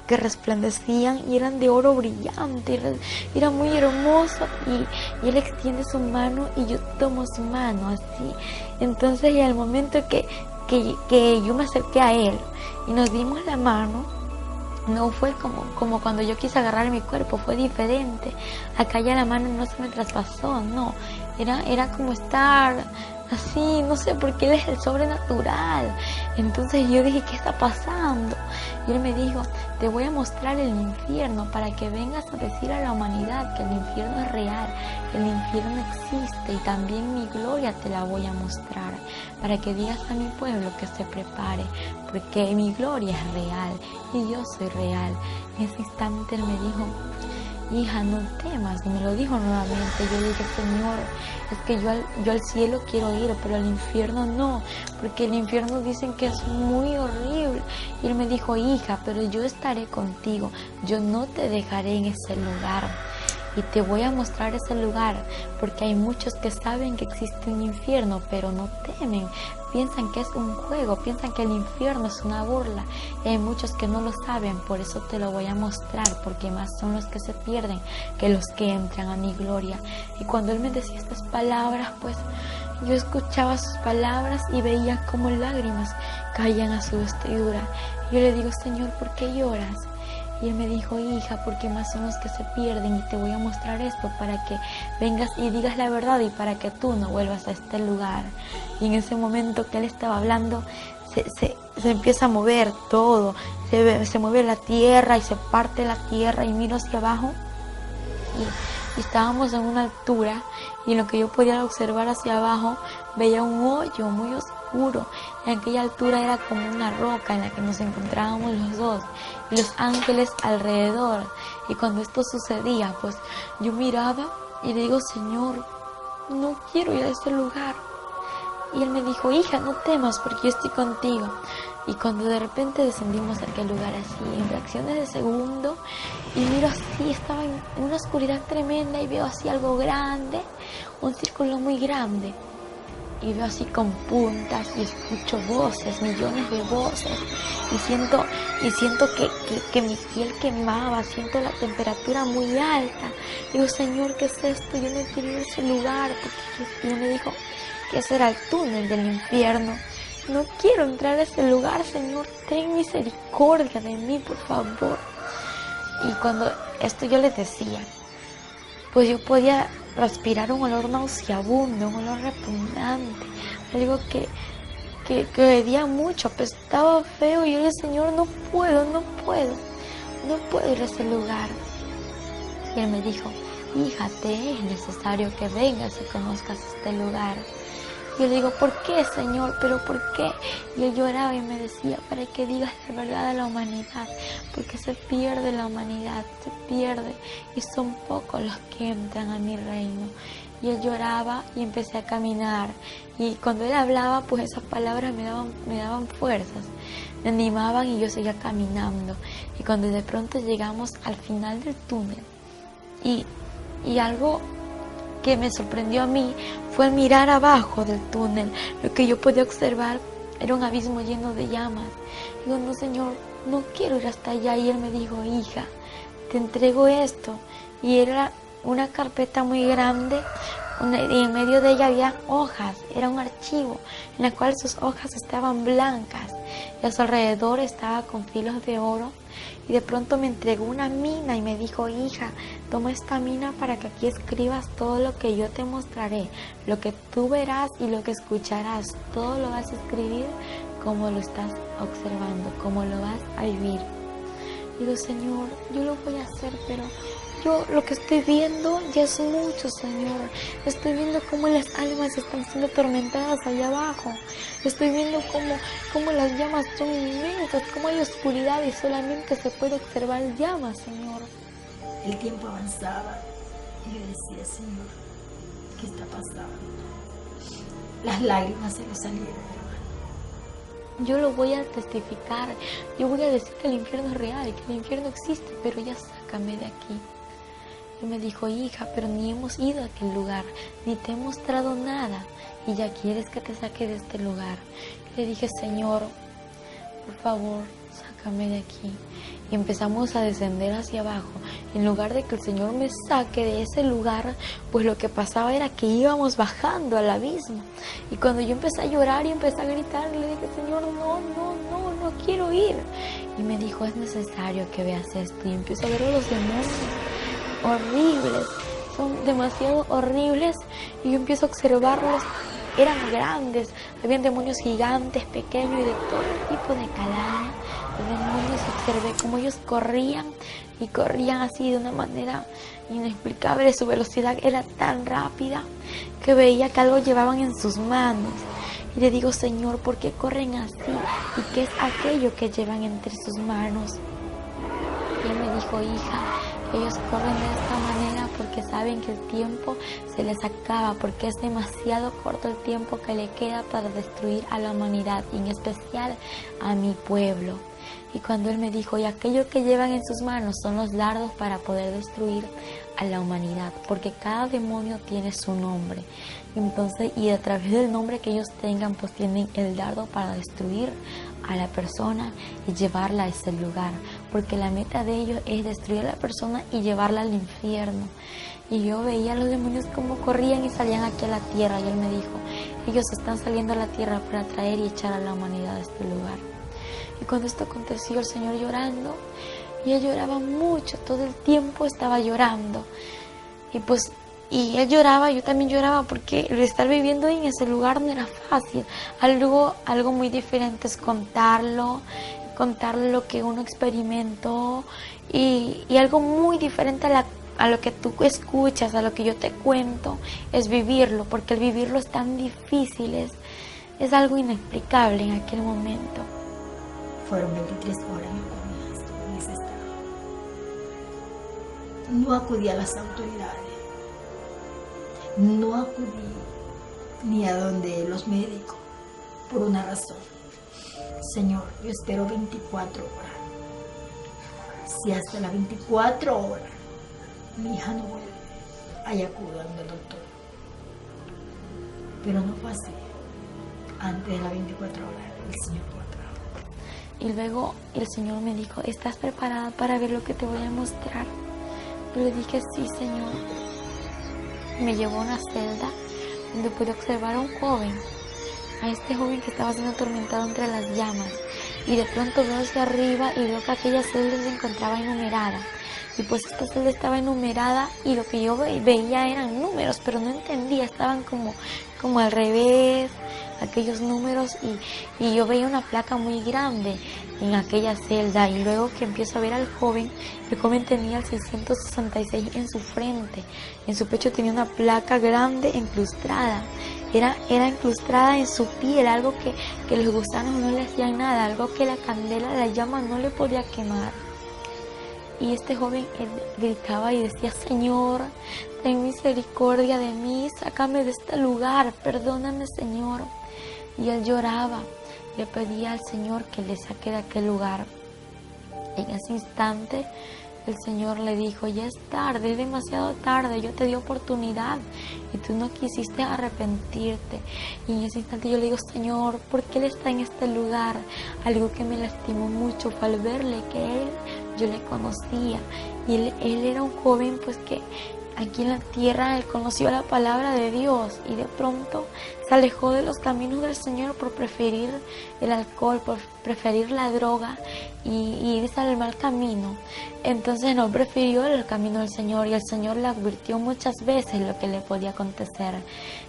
que resplandecían y eran de oro brillante, era muy hermoso. Y él extiende su mano y yo tomo su mano así. Entonces, en el momento que yo me acerqué a él y nos dimos la mano, no fue como cuando yo quise agarrar mi cuerpo, fue diferente. Acá ya la mano no se me traspasó, no, era como estar así, no sé, porque él es el sobrenatural. Entonces yo dije, ¿qué está pasando? Y él me dijo, te voy a mostrar el infierno para que vengas a decir a la humanidad que el infierno es real, que el infierno existe, y también mi gloria te la voy a mostrar, para que digas a mi pueblo que se prepare, porque mi gloria es real y yo soy real. En ese instante él me dijo, hija, no temas, y me lo dijo nuevamente. Yo dije, Señor, es que yo al cielo quiero ir, pero al infierno no, porque el infierno dicen que es muy horrible. Y él me dijo, hija, pero yo estaré contigo, yo no te dejaré en ese lugar. Y te voy a mostrar ese lugar, porque hay muchos que saben que existe un infierno, pero no temen. Piensan que es un juego, piensan que el infierno es una burla. Y hay muchos que no lo saben, por eso te lo voy a mostrar, porque más son los que se pierden que los que entran a mi gloria. Y cuando él me decía estas palabras, pues yo escuchaba sus palabras y veía como lágrimas caían a su vestidura. Yo le digo, Señor, ¿por qué lloras? Y él me dijo, hija, porque más son los que se pierden, y te voy a mostrar esto para que vengas y digas la verdad y para que tú no vuelvas a este lugar. Y en ese momento que él estaba hablando, se empieza a mover todo, se mueve la tierra y se parte la tierra, y miro hacia abajo y estábamos en una altura, y en lo que yo podía observar hacia abajo veía un hoyo muy oscuro. En aquella altura era como una roca en la que nos encontrábamos los dos y los ángeles alrededor. Y cuando esto sucedía, pues yo miraba y le digo, Señor, no quiero ir a ese lugar. Y él me dijo, hija, no temas, porque yo estoy contigo. Y cuando de repente descendimos a aquel lugar así, en fracciones de segundo, y miro así, estaba en una oscuridad tremenda y veo así algo grande, un círculo muy grande. y veo así con puntas y escucho voces, millones de voces, y siento que mi piel quemaba, siento la temperatura muy alta. Digo, Señor, ¿qué es esto? Yo no quiero ir a ese lugar, porque Dios me dijo que ese era el túnel del infierno. No quiero entrar a ese lugar, Señor, ten misericordia de mí, por favor. Y cuando esto yo les decía, pues yo podía respirar un olor nauseabundo, un olor repugnante, algo que hedía mucho, apestaba feo, y yo le dije, Señor, no puedo ir a ese lugar. Y Él me dijo, hija, te es necesario que vengas y conozcas este lugar. Y yo le digo, ¿por qué, Señor? ¿Pero por qué? Y Él lloraba y me decía, para que digas la verdad a la humanidad, porque se pierde la humanidad, se pierde, y son pocos los que entran a mi reino. Y Él lloraba y empecé a caminar, y cuando Él hablaba, pues esas palabras me daban fuerzas, me animaban, y yo seguía caminando. Y cuando de pronto llegamos al final del túnel, y algo que me sorprendió a mí fue el mirar abajo del túnel. Lo que yo podía observar era un abismo lleno de llamas. Digo, no, Señor, no quiero ir hasta allá. Y Él me dijo, hija, te entrego esto. Y era una carpeta muy grande, y en medio de ella había hojas. Era un archivo en el cual sus hojas estaban blancas, y a su alrededor estaba con filos de oro. Y de pronto me entregó una mina y me dijo, hija, toma esta mina para que aquí escribas todo lo que yo te mostraré, lo que tú verás y lo que escucharás, todo lo vas a escribir como lo estás observando, como lo vas a vivir. Y digo, Señor, yo lo voy a hacer, pero yo lo que estoy viendo ya es mucho, Señor. Estoy viendo cómo las almas están siendo atormentadas allá abajo. Estoy viendo cómo las llamas son inmensas, cómo hay oscuridad y solamente se puede observar llamas, Señor. El tiempo avanzaba y yo decía, Señor, ¿qué está pasando? Las lágrimas se le salieron. Yo lo voy a testificar. Yo voy a decir que el infierno es real, que el infierno existe, pero ya sácame de aquí. Y me dijo, hija, pero ni hemos ido a aquel lugar, ni te he mostrado nada, y ya quieres que te saque de este lugar. Y le dije, Señor, por favor, sácame de aquí. Y empezamos a descender hacia abajo. En lugar de que el Señor me saque de ese lugar, pues lo que pasaba era que íbamos bajando al abismo. Y cuando yo empecé a llorar y empecé a gritar, le dije, Señor, no quiero ir. Y me dijo, es necesario que veas esto. Y empiezo a ver a los demonios horribles, son demasiado horribles, y yo empiezo a observarlos. Eran grandes, habían demonios gigantes, pequeños y de todo tipo de calaña. Los demonios, observé cómo ellos corrían, y corrían así de una manera inexplicable. Su velocidad era tan rápida que veía que algo llevaban en sus manos. Y le digo, Señor, ¿por qué corren así? ¿Y qué es aquello que llevan entre sus manos? Y Él me dijo, hija, ellos corren de esta manera porque saben que el tiempo se les acaba, porque es demasiado corto el tiempo que le queda para destruir a la humanidad, y en especial a mi pueblo. Y cuando Él me dijo, y aquello que llevan en sus manos son los dardos para poder destruir a la humanidad, porque cada demonio tiene su nombre. Entonces, y a través del nombre que ellos tengan, pues tienen el dardo para destruir a la persona y llevarla a ese lugar, porque la meta de ellos es destruir a la persona y llevarla al infierno. Y yo veía a los demonios como corrían y salían aquí a la tierra, y Él me dijo, ellos están saliendo a la tierra para traer y echar a la humanidad a este lugar. Y cuando esto aconteció, el Señor llorando, y Él lloraba mucho, todo el tiempo estaba llorando. Y Él lloraba, yo también lloraba, porque el estar viviendo en ese lugar no era fácil. Algo muy diferente es contarlo lo que uno experimentó, y algo muy diferente a lo que tú escuchas, a lo que yo te cuento, es vivirlo, porque el vivirlo es tan difícil, es algo inexplicable en aquel momento. Fueron 23 horas en ese estado. No acudí a las autoridades. No acudí ni a donde los médicos, por una razón. Señor, yo espero 24 horas. Si hasta las 24 horas mi hija no vuelve, ahí acudo al doctor. Pero no fue así. antes de las 24 horas el Señor lo va a traer. Y luego el Señor me dijo, ¿estás preparada para ver lo que te voy a mostrar? Yo le dije, sí, Señor. Me llevó a una celda donde pude observar a un joven, a este joven que estaba siendo atormentado entre las llamas. Y de pronto veo hacia arriba y veo que aquella celda se encontraba enumerada. Y pues esta celda estaba enumerada y lo que yo veía eran números, pero no entendía, estaban como al revés, aquellos números, y yo veía una placa muy grande en aquella celda. Y luego que empiezo a ver al joven, el joven tenía el 666 en su frente, en su pecho tenía una placa grande incrustada. Era incrustada en su piel, algo que los gusanos no le hacían nada, algo que la candela, la llama no le podía quemar. Y este joven gritaba y decía, Señor, ten misericordia de mí, sácame de este lugar, perdóname, Señor. Y él lloraba, le pedía al Señor que le saque de aquel lugar. En ese instante el Señor le dijo, ya es tarde, es demasiado tarde, yo te di oportunidad y tú no quisiste arrepentirte. Y en ese instante yo le digo, Señor, ¿por qué Él está en este lugar? Algo que me lastimó mucho fue al verle que yo le conocía. Y él era un joven pues que aquí en la tierra él conoció la palabra de Dios y de pronto se alejó de los caminos del Señor por preferir el alcohol, por preferir la droga y irse al mal camino. Entonces no prefirió el camino del Señor y el Señor le advirtió muchas veces lo que le podía acontecer.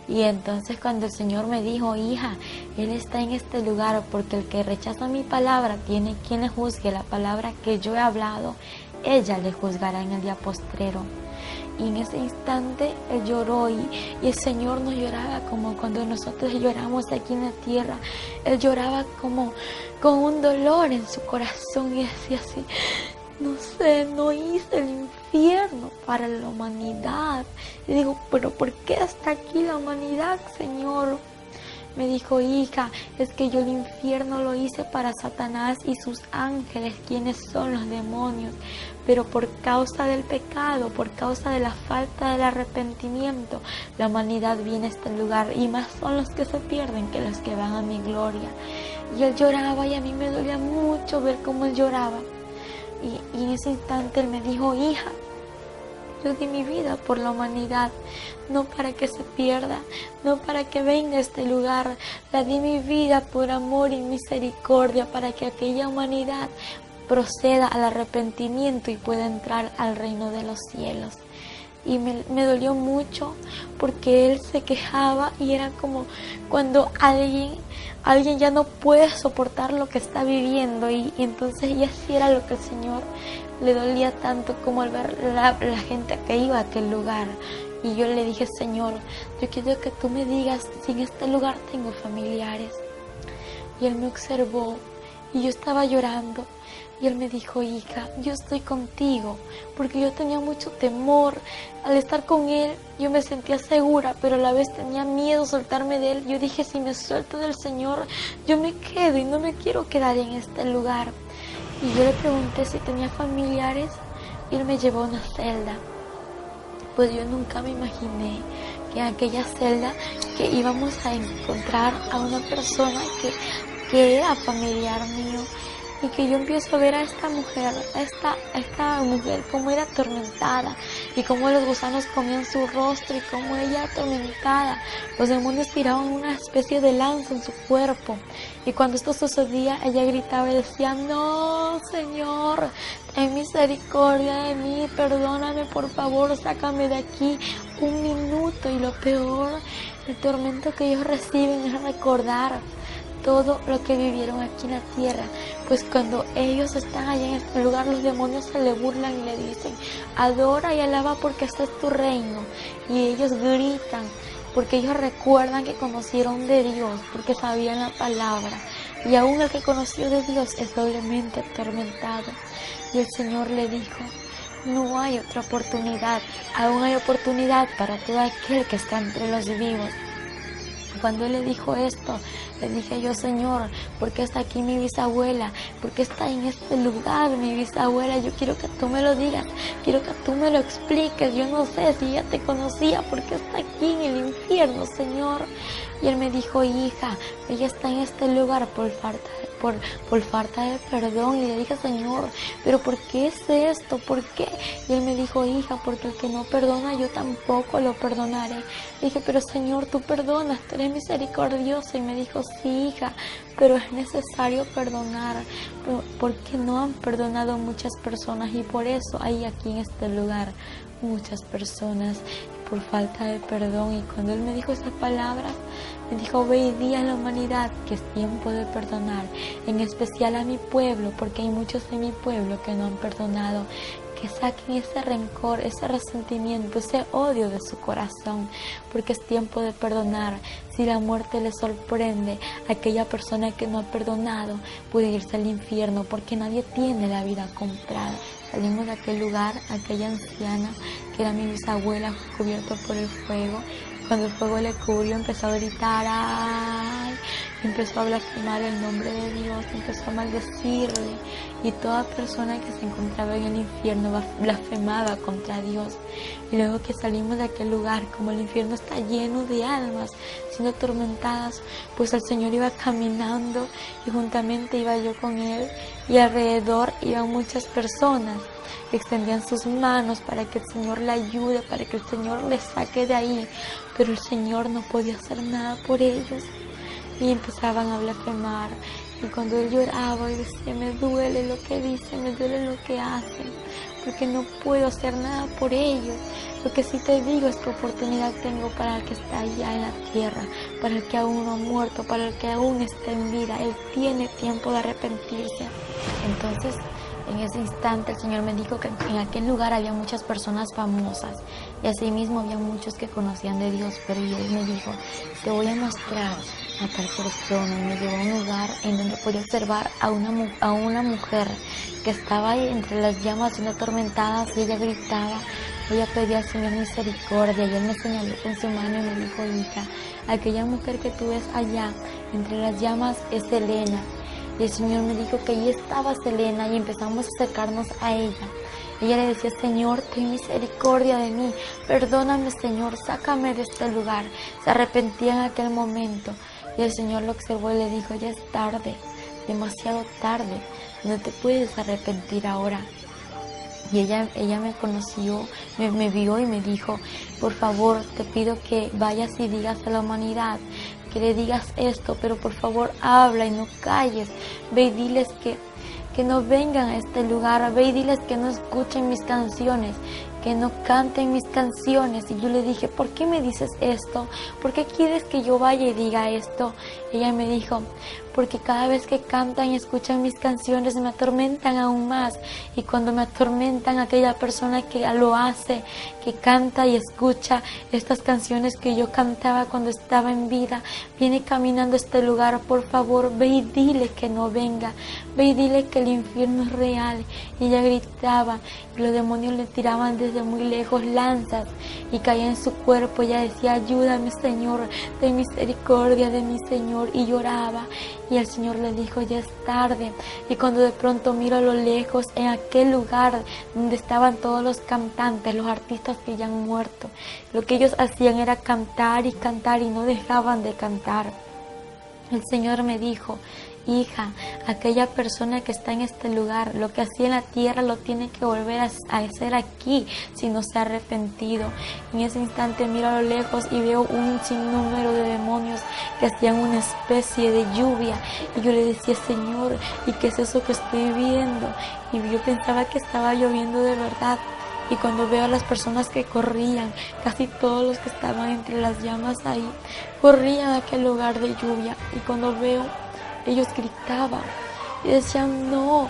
Y entonces cuando el Señor me dijo, hija, Él está en este lugar porque el que rechaza mi palabra tiene quien le juzgue la palabra que yo he hablado, ella le juzgará en el día postrero. Y en ese instante él lloró y el Señor no lloraba como cuando nosotros lloramos aquí en la tierra. Él lloraba como con un dolor en su corazón y decía así, no sé, no hice el infierno para la humanidad. Y digo, pero ¿por qué está aquí la humanidad, Señor? Me dijo, hija, es que yo el infierno lo hice para Satanás y sus ángeles, quienes son los demonios. Pero por causa del pecado, por causa de la falta del arrepentimiento, la humanidad viene a este lugar y más son los que se pierden que los que van a mi gloria. Y él lloraba y a mí me dolía mucho ver cómo él lloraba. Y en ese instante él me dijo, hija, yo di mi vida por la humanidad, no para que se pierda, no para que venga a este lugar. La di mi vida por amor y misericordia para que aquella humanidad proceda al arrepentimiento y pueda entrar al reino de los cielos. Y me dolió mucho porque él se quejaba y era como cuando alguien ya no puede soportar lo que está viviendo y entonces y así era lo que el Señor le dolía tanto como al ver la gente que iba a aquel lugar. Y yo le dije, Señor, yo quiero que tú me digas si en este lugar tengo familiares. Y él me observó y yo estaba llorando. Y él me dijo, hija, yo estoy contigo, porque yo tenía mucho temor. Al estar con él, yo me sentía segura, pero a la vez tenía miedo soltarme de él. Yo dije, si me suelto del Señor, yo me quedo y no me quiero quedar en este lugar. Y yo le pregunté si tenía familiares y él me llevó a una celda. Pues yo nunca me imaginé que en aquella celda que íbamos a encontrar a una persona que era familiar mío. Y que yo empiezo a ver a esta mujer como era atormentada y cómo los gusanos comían su rostro y cómo ella atormentada, los demonios tiraban una especie de lanza en su cuerpo. Y cuando esto sucedía, ella gritaba y decía, no, Señor, ten misericordia de mí, perdóname, por favor, sácame de aquí un minuto. Y lo peor, el tormento que ellos reciben es recordar todo lo que vivieron aquí en la tierra, pues cuando ellos están allá en este lugar, los demonios se le burlan y le dicen, adora y alaba porque este es tu reino. Y ellos gritan porque ellos recuerdan que conocieron de Dios, porque sabían la palabra. Y aún el que conoció de Dios es doblemente atormentado. Y el Señor le dijo, no hay otra oportunidad, aún hay oportunidad para todo aquel que está entre los vivos. cuando él le dijo esto, le dije yo, Señor, ¿por qué está aquí mi bisabuela? ¿Por qué está en este lugar mi bisabuela? Yo quiero que tú me lo digas, quiero que tú me lo expliques. Yo no sé si ella te conocía, ¿por qué está aquí en el infierno, Señor? Y él me dijo, hija, ella está en este lugar por falta de perdón. Y le dije, Señor, ¿pero por qué es esto? ¿Por qué? Y él me dijo, hija, porque el que no perdona, yo tampoco lo perdonaré. Le dije, pero Señor, tú perdonas, tú eres misericordioso. Y me dijo, sí, hija, pero es necesario perdonar, porque no han perdonado muchas personas, y por eso hay aquí en este lugar muchas personas por falta de perdón. Y cuando él me dijo esas palabras, me dijo, ve y di a la humanidad que es tiempo de perdonar, en especial a mi pueblo, porque hay muchos de mi pueblo que no han perdonado, que saquen ese rencor, ese resentimiento, ese odio de su corazón, porque es tiempo de perdonar. Si la muerte le sorprende, aquella persona que no ha perdonado puede irse al infierno, porque nadie tiene la vida comprada. Salimos de aquel lugar, aquella anciana que era mi bisabuela, fue cubierta por el fuego. Cuando el fuego le cubrió, empezó a gritar, ¡ay! Empezó a blasfemar el nombre de Dios, empezó a maldecirle. Y toda persona que se encontraba en el infierno blasfemaba contra Dios. Y luego que salimos de aquel lugar, como el infierno está lleno de almas siendo atormentadas, pues el Señor iba caminando y juntamente iba yo con Él, y alrededor iban muchas personas que extendían sus manos para que el Señor la ayude, para que el Señor le saque de ahí, pero el Señor no podía hacer nada por ellos. Y empezaban a blasfemar, y cuando él lloraba y decía, me duele lo que dicen, me duele lo que hacen, porque no puedo hacer nada por ellos. Lo que sí te digo es que oportunidad tengo para el que está allá en la tierra, para el que aún no ha muerto, para el que aún está en vida. Él tiene tiempo de arrepentirse. Entonces, en ese instante el Señor me dijo que en aquel lugar había muchas personas famosas, y asimismo había muchos que conocían de Dios, pero Él me dijo, te voy a mostrar a tal persona. Y me llevó a un lugar en donde podía observar a una mujer que estaba ahí entre las llamas siendo atormentada, y ella gritaba, ella pedía al Señor misericordia, y Él me señaló con su mano y me dijo, hija, aquella mujer que tú ves allá entre las llamas es Selena. Y el Señor me dijo que allí estaba Selena, y empezamos a acercarnos a ella. Ella le decía, Señor, ten misericordia de mí, perdóname, Señor, sácame de este lugar. Se arrepentía en aquel momento, y el Señor lo observó y le dijo, ya es tarde, demasiado tarde, no te puedes arrepentir ahora. Y ella me conoció, me vio y me dijo, por favor, te pido que vayas y digas a la humanidad, que le digas esto, pero por favor habla y no calles. Ve y diles que no vengan a este lugar, ve y diles que no escuchen mis canciones, que no canten mis canciones. Y yo le dije, ¿por qué me dices esto? ¿Por qué quieres que yo vaya y diga esto? Ella me dijo, porque cada vez que cantan y escuchan mis canciones me atormentan aún más, y cuando me atormentan, aquella persona que lo hace, que canta y escucha estas canciones que yo cantaba cuando estaba en vida, viene caminando a este lugar. Por favor, ve y dile que no venga, ve y dile que el infierno es real. Y ella gritaba, y los demonios le tiraban desde muy lejos lanzas y caía en su cuerpo. Ella decía, ayúdame, Señor, ten misericordia de mi Señor, y lloraba. Y el Señor le dijo, ya es tarde. Y cuando de pronto miro a lo lejos, en aquel lugar donde estaban todos los cantantes, los artistas que ya han muerto, lo que ellos hacían era cantar y cantar, y no dejaban de cantar. El Señor me dijo, hija, aquella persona que está en este lugar, lo que hacía en la tierra lo tiene que volver a hacer aquí si no se ha arrepentido. En ese instante miro a lo lejos y veo un sinnúmero de demonios que hacían una especie de lluvia, y yo le decía, Señor, ¿y qué es eso que estoy viendo? Y yo pensaba que estaba lloviendo de verdad. Y cuando veo a las personas que corrían, casi todos los que estaban entre las llamas ahí, corrían a aquel lugar de lluvia. Y cuando veo, ellos gritaban y decían, no,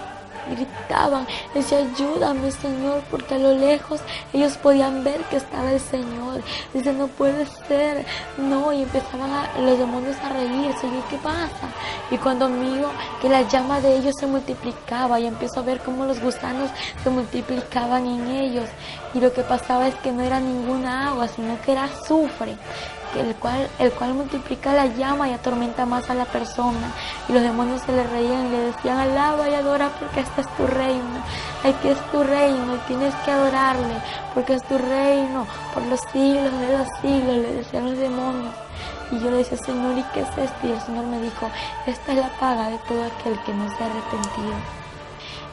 gritaban, decían, ayúdame, Señor, porque a lo lejos ellos podían ver que estaba el Señor. Dice, no puede ser, no, y empezaban los demonios a reírse. Y yo, ¿qué pasa? Y cuando miro que la llama de ellos se multiplicaba, y empiezo a ver cómo los gusanos se multiplicaban en ellos, y lo que pasaba es que no era ninguna agua, sino que era azufre, el cual multiplica la llama y atormenta más a la persona. Y los demonios se le reían y le decían, alaba y adora porque este es tu reino. Aquí es tu reino y tienes que adorarle porque es tu reino por los siglos de los siglos, le decían los demonios. Y yo le decía, Señor, ¿y qué es esto? Y el Señor me dijo, esta es la paga de todo aquel que no se ha arrepentido.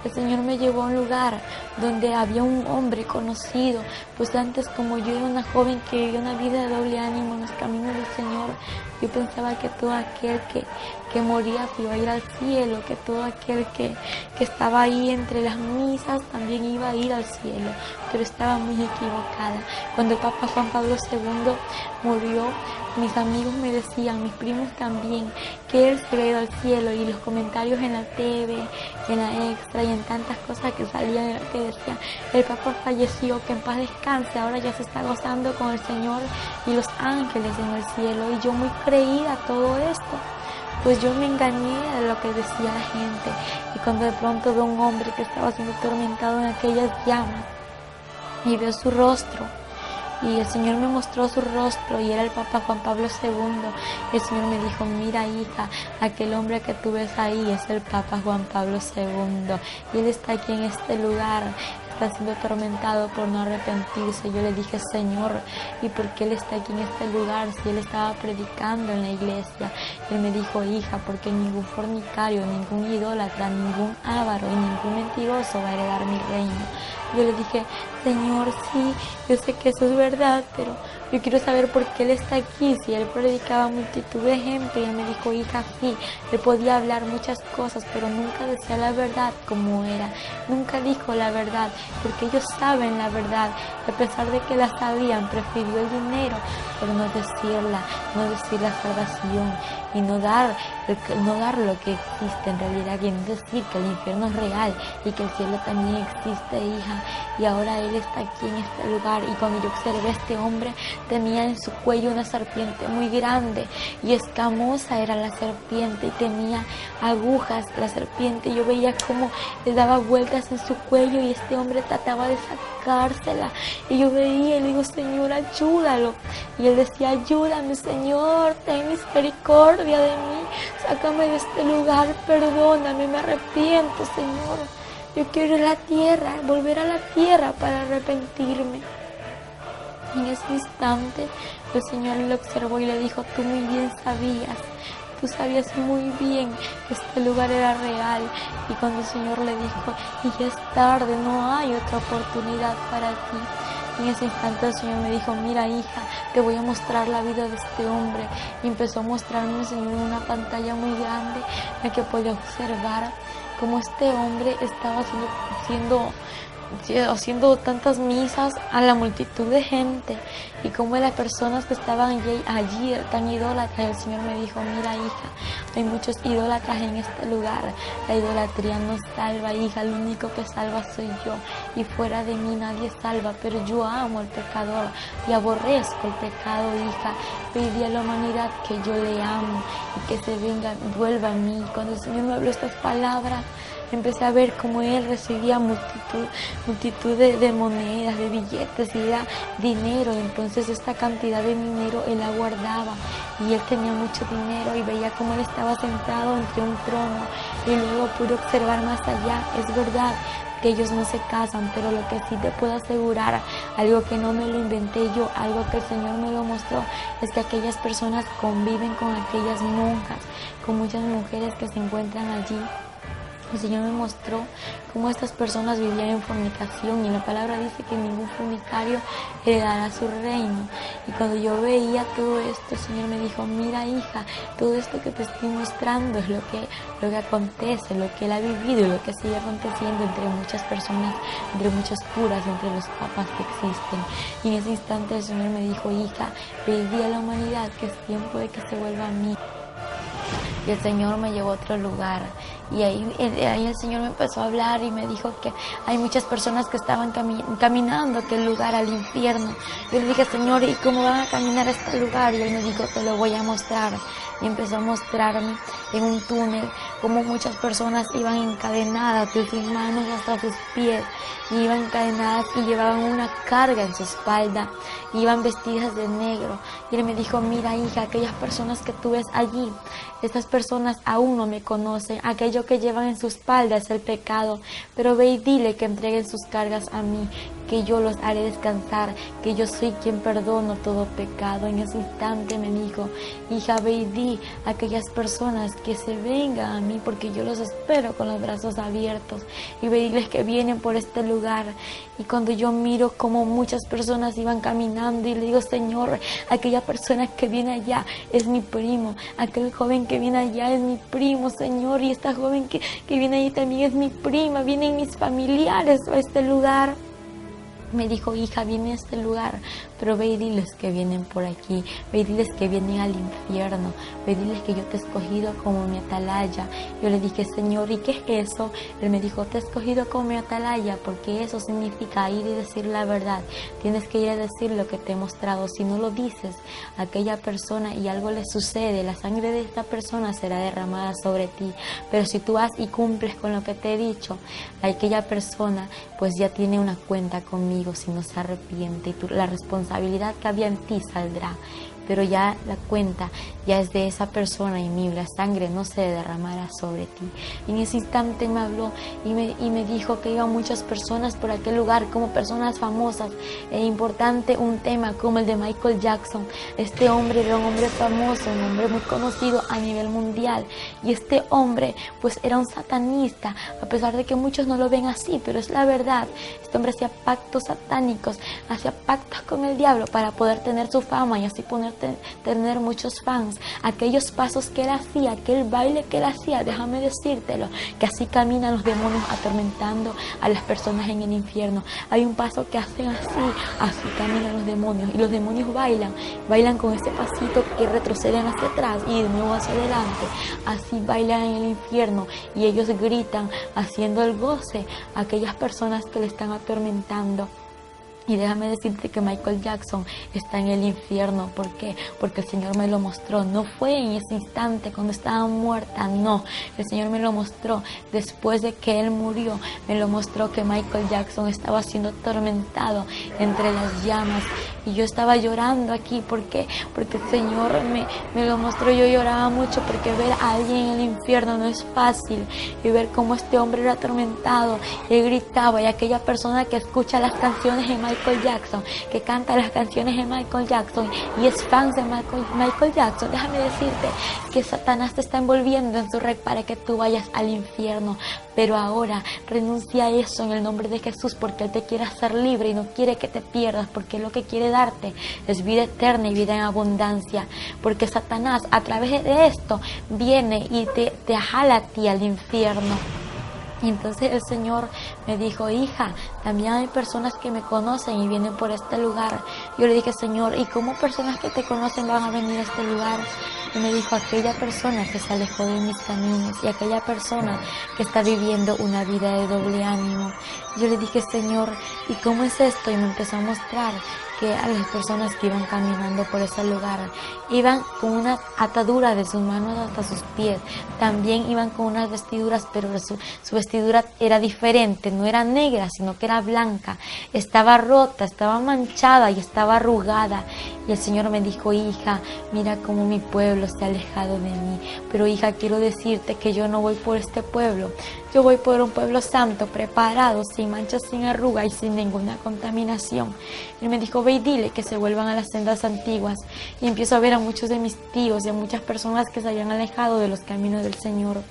El Señor me llevó a un lugar donde había un hombre conocido, pues antes, como yo era una joven que vivía una vida de doble ánimo en los caminos del Señor, yo pensaba que todo aquel que moría iba a ir al cielo, que todo aquel que estaba ahí entre las misas también iba a ir al cielo, pero estaba muy equivocada. Cuando el Papa Juan Pablo II murió, mis amigos me decían, mis primos también, que él se había ido al cielo, y los comentarios en la TV, en la Extra y en tantas cosas que salían que decían, el Papa falleció, que en paz descanse, ahora ya se está gozando con el Señor y los ángeles en el cielo. Y yo muy creída a todo esto, pues yo me engañé de lo que decía la gente. Y cuando de pronto veo un hombre que estaba siendo atormentado en aquellas llamas y veo su rostro, y el Señor me mostró su rostro y era el Papa Juan Pablo II. El Señor me dijo, mira hija, aquel hombre que tú ves ahí es el Papa Juan Pablo II y él está aquí en este lugar, está siendo atormentado por no arrepentirse. Yo le dije, Señor, ¿y por qué él está aquí en este lugar si él estaba predicando en la iglesia? Él me dijo, hija, porque ningún fornicario, ningún idólatra, ningún avaro y ningún mentiroso va a heredar mi reino. Yo le dije, Señor, sí, yo sé que eso es verdad, pero yo quiero saber por qué él está aquí. Si él predicaba a multitud de gente, y él me dijo, hija, sí, él podía hablar muchas cosas, pero nunca decía la verdad como era. Nunca dijo la verdad, porque ellos saben la verdad. Y a pesar de que la sabían, prefirió el dinero, pero no decirla, no decir la salvación y no dar lo que existe en realidad, y no decir que el infierno es real y que el cielo también existe, hija. Y ahora él está aquí en este lugar, y cuando yo observé a este hombre, tenía en su cuello una serpiente muy grande y escamosa era la serpiente, y tenía agujas la serpiente, y yo veía cómo le daba vueltas en su cuello y este hombre trataba de sacársela, y yo veía y le digo, Señor, ayúdalo, y él decía, ayúdame, Señor, ten misericordia de mí, sácame de este lugar, perdóname, me arrepiento, Señor, yo quiero ir a la tierra, volver a la tierra para arrepentirme. Y en ese instante el Señor le observó y le dijo, tú muy bien sabías, tú sabías muy bien que este lugar era real. Y cuando el Señor le dijo, y ya es tarde, no hay otra oportunidad para ti. Y en ese instante el Señor me dijo, mira hija, te voy a mostrar la vida de este hombre. Y empezó a mostrarme el Señor en una pantalla muy grande en la que podía observar cómo este hombre estaba haciendo tantas misas a la multitud de gente, y como las personas que estaban allí tan idólatras. El Señor me dijo, mira hija, hay muchos idólatras en este lugar, la idolatría no salva, hija, lo único que salva soy yo, y fuera de mí nadie salva, pero yo amo al pecador y aborrezco el pecado, hija. Pedí a la humanidad que yo le amo y que se vuelva a mí. Cuando el Señor me habló estas palabras, empecé a ver cómo él recibía multitud de monedas, de billetes, y era dinero. Entonces esta cantidad de dinero él la guardaba, y él tenía mucho dinero, y veía cómo él estaba sentado entre un trono, y luego pude observar más allá. Es verdad que ellos no se casan, pero lo que sí te puedo asegurar, algo que no me lo inventé yo, algo que el Señor me lo mostró, es que aquellas personas conviven con aquellas monjas, con muchas mujeres que se encuentran allí. El Señor me mostró cómo estas personas vivían en fornicación, y la palabra dice que ningún fornicario heredará su reino. Y cuando yo veía todo esto, el Señor me dijo, mira hija, todo esto que te estoy mostrando es lo que acontece, lo que Él ha vivido y lo que sigue aconteciendo entre muchas personas, entre muchos curas, entre los papas que existen. Y en ese instante el Señor me dijo, hija, pedí a la humanidad que es tiempo de que se vuelva a mí. Y el Señor me llevó a otro lugar, Y ahí el Señor me empezó a hablar y me dijo que hay muchas personas que estaban caminando aquel lugar al infierno. Yo le dije, Señor, ¿y cómo van a caminar a este lugar? Y Él me dijo, te lo voy a mostrar. Y empezó a mostrarme en un túnel cómo muchas personas iban encadenadas de sus manos hasta sus pies. Iban encadenadas y llevaban una carga en su espalda. Iban vestidas de negro. Y Él me dijo, mira, hija, aquellas personas que tú ves allí, estas personas aún no me conocen. Aquello que llevan en su espalda es el pecado. Pero ve y dile que entreguen sus cargas a mí, que yo los haré descansar, que yo soy quien perdono todo pecado. En ese instante me dijo, hija, ve y di a aquellas personas que se vengan a mí, porque yo los espero con los brazos abiertos. Y ve y diles que vienen por este lugar. Y cuando yo miro como muchas personas iban caminando y le digo, Señor, aquella persona que viene allá es mi primo, aquel joven que viene allá es mi primo, Señor, y esta joven que viene allí también es mi prima, vienen mis familiares a este lugar. Me dijo, hija, viene a este lugar, pero ve y diles que vienen por aquí, ve y diles que vienen al infierno, ve y diles que yo te he escogido como mi atalaya. Yo le dije, Señor, ¿y qué es eso? Él me dijo, te he escogido como mi atalaya, porque eso significa ir y decir la verdad. Tienes que ir a decir lo que te he mostrado. Si no lo dices a aquella persona y algo le sucede, la sangre de esta persona será derramada sobre ti. Pero si tú vas y cumples con lo que te he dicho, aquella persona pues ya tiene una cuenta conmigo si no se arrepiente, y la responsabilidad que había en ti saldrá. Pero ya la cuenta ya es de esa persona y la sangre no se derramará sobre ti. Y en ese instante me habló y me dijo que iban muchas personas por aquel lugar, como personas famosas. E importante un tema como el de Michael Jackson. Este hombre era un hombre famoso, un hombre muy conocido a nivel mundial. Y este hombre pues era un satanista, a pesar de que muchos no lo ven así, pero es la verdad. Este hombre hacía pactos satánicos, hacía pactos con el diablo para poder tener su fama y así tener muchos fans. Aquellos pasos que él hacía, aquel baile que él hacía, déjame decírtelo, que así caminan los demonios atormentando a las personas en el infierno. Hay un paso que hacen así caminan los demonios, y los demonios bailan con ese pasito que retroceden hacia atrás y de nuevo hacia adelante. Así bailan en el infierno y ellos gritan haciendo el goce a aquellas personas que le están atormentando. Y déjame decirte que Michael Jackson está en el infierno. ¿Por qué? Porque el Señor me lo mostró. No fue en ese instante cuando estaba muerta, no. El Señor me lo mostró después de que Él murió. Me lo mostró que Michael Jackson estaba siendo atormentado entre las llamas. Y yo estaba llorando aquí. ¿Por qué? Porque el Señor me lo mostró. Yo lloraba mucho porque ver a alguien en el infierno no es fácil. Y ver cómo este hombre era atormentado. Él gritaba, y aquella persona que escucha las canciones de Michael Jackson, que canta las canciones de Michael Jackson y es fan de Michael Jackson, déjame decirte que Satanás te está envolviendo en su red para que tú vayas al infierno. Pero ahora renuncia a eso en el nombre de Jesús, porque Él te quiere hacer libre y no quiere que te pierdas, porque lo que quiere darte es vida eterna y vida en abundancia. Porque Satanás a través de esto viene y te jala a ti al infierno. Y entonces el Señor me dijo, hija, también hay personas que me conocen y vienen por este lugar. Yo le dije, Señor, ¿y cómo personas que te conocen van a venir a este lugar? Y me dijo, aquella persona que se alejó de mis caminos y aquella persona que está viviendo una vida de doble ánimo. Yo le dije, Señor, ¿y cómo es esto? Y me empezó a mostrar que a las personas que iban caminando por ese lugar iban con una atadura de sus manos hasta sus pies. También iban con unas vestiduras, pero su vestidura era diferente, no era negra, sino que era blanca. Estaba rota, estaba manchada y estaba arrugada. Y el Señor me dijo, hija, mira cómo mi pueblo se ha alejado de mí. Pero hija, quiero decirte que yo no voy por este pueblo. Yo voy por un pueblo santo, preparado, sin manchas, sin arruga y sin ninguna contaminación. Él me dijo, ve y dile que se vuelvan a las sendas antiguas. Y empiezo a ver a muchos de mis tíos y a muchas personas que se habían alejado de los caminos del Señor.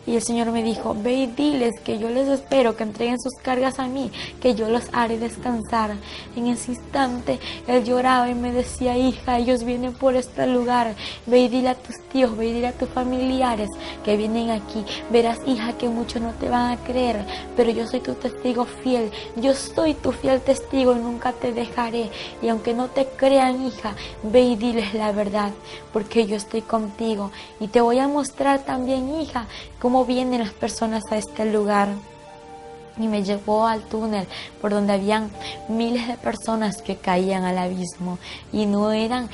Y el Señor me dijo, ve y diles que yo les espero, que entreguen sus cargas a mí, que yo los haré descansar. En ese instante Él lloraba y me decía, hija, ellos vienen por este lugar. Ve y dile a tus tíos, ve y dile a tus familiares que vienen aquí. Verás, hija, que muchos no te van a creer, pero yo soy tu testigo fiel. Yo soy tu fiel testigo y nunca te dejaré. Y aunque no te crean, hija, ve y diles la verdad, porque yo estoy contigo. Y te voy a mostrar también, hija, cómo cómo vienen las personas a este lugar. Y me llevó al túnel por donde habían miles de personas que caían al abismo. Y no eran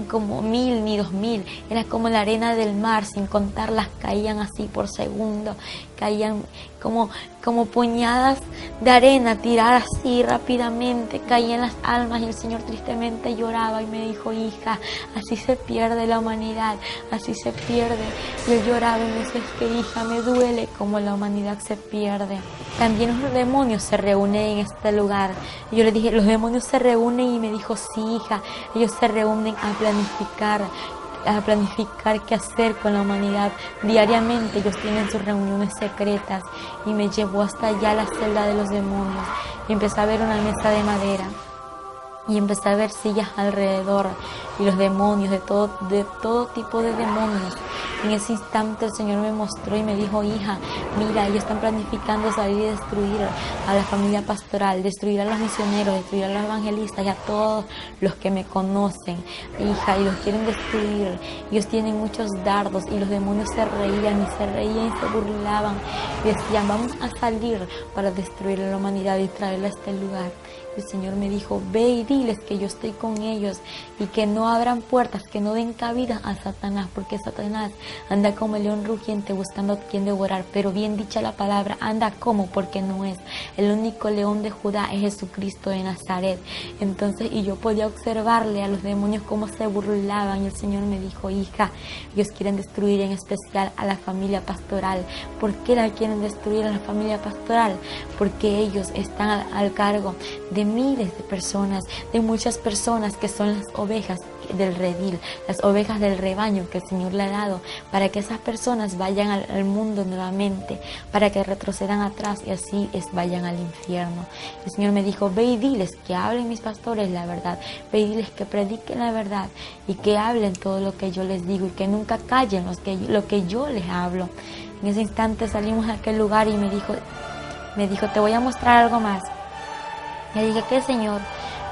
como 1000 ni 2000, era como la arena del mar, sin contarlas, caían así por segundo, caían como puñadas de arena tiradas así rápidamente, caían las almas. Y el Señor tristemente lloraba y me dijo: hija, así se pierde la humanidad, así se pierde. Y él lloraba y me decía: es que hija, me duele como la humanidad se pierde. También los demonios se reúnen en este lugar. Y yo le dije: los demonios se reúnen, y me dijo: sí, hija, ellos se reúnen a planificar qué hacer con la humanidad. Diariamente ellos tienen sus reuniones secretas. Y me llevó hasta allá a la celda de los demonios y empecé a ver una mesa de madera y empecé a ver sillas alrededor y los demonios, de todo tipo de demonios. En ese instante el Señor me mostró y me dijo: hija, mira, ellos están planificando salir y destruir a la familia pastoral, destruir a los misioneros, destruir a los evangelistas y a todos los que me conocen, hija, y los quieren destruir. Ellos tienen muchos dardos. Y los demonios se reían y se burlaban y decían: vamos a salir para destruir a la humanidad y traerla a este lugar. El Señor me dijo: ve y diles que yo estoy con ellos y que no abran puertas, que no den cabida a Satanás, porque Satanás anda como el león rugiente buscando a quien devorar. Pero bien dicha la palabra, anda como, porque no es. El único león de Judá es Jesucristo de Nazaret. Entonces, y yo podía observarle a los demonios cómo se burlaban. Y el Señor me dijo: hija, ellos quieren destruir en especial a la familia pastoral. ¿Por qué la quieren destruir a la familia pastoral? Porque ellos están al cargo de miles de personas, de muchas personas que son las ovejas del redil, las ovejas del rebaño que el Señor le ha dado, para que esas personas vayan al mundo nuevamente, para que retrocedan atrás y así vayan al infierno. El Señor me dijo: ve y diles que hablen mis pastores la verdad, ve y diles que prediquen la verdad y que hablen todo lo que yo les digo y que nunca callen lo que yo les hablo. En ese instante salimos de aquel lugar y me dijo: te voy a mostrar algo más. Le dije: ¿qué, Señor?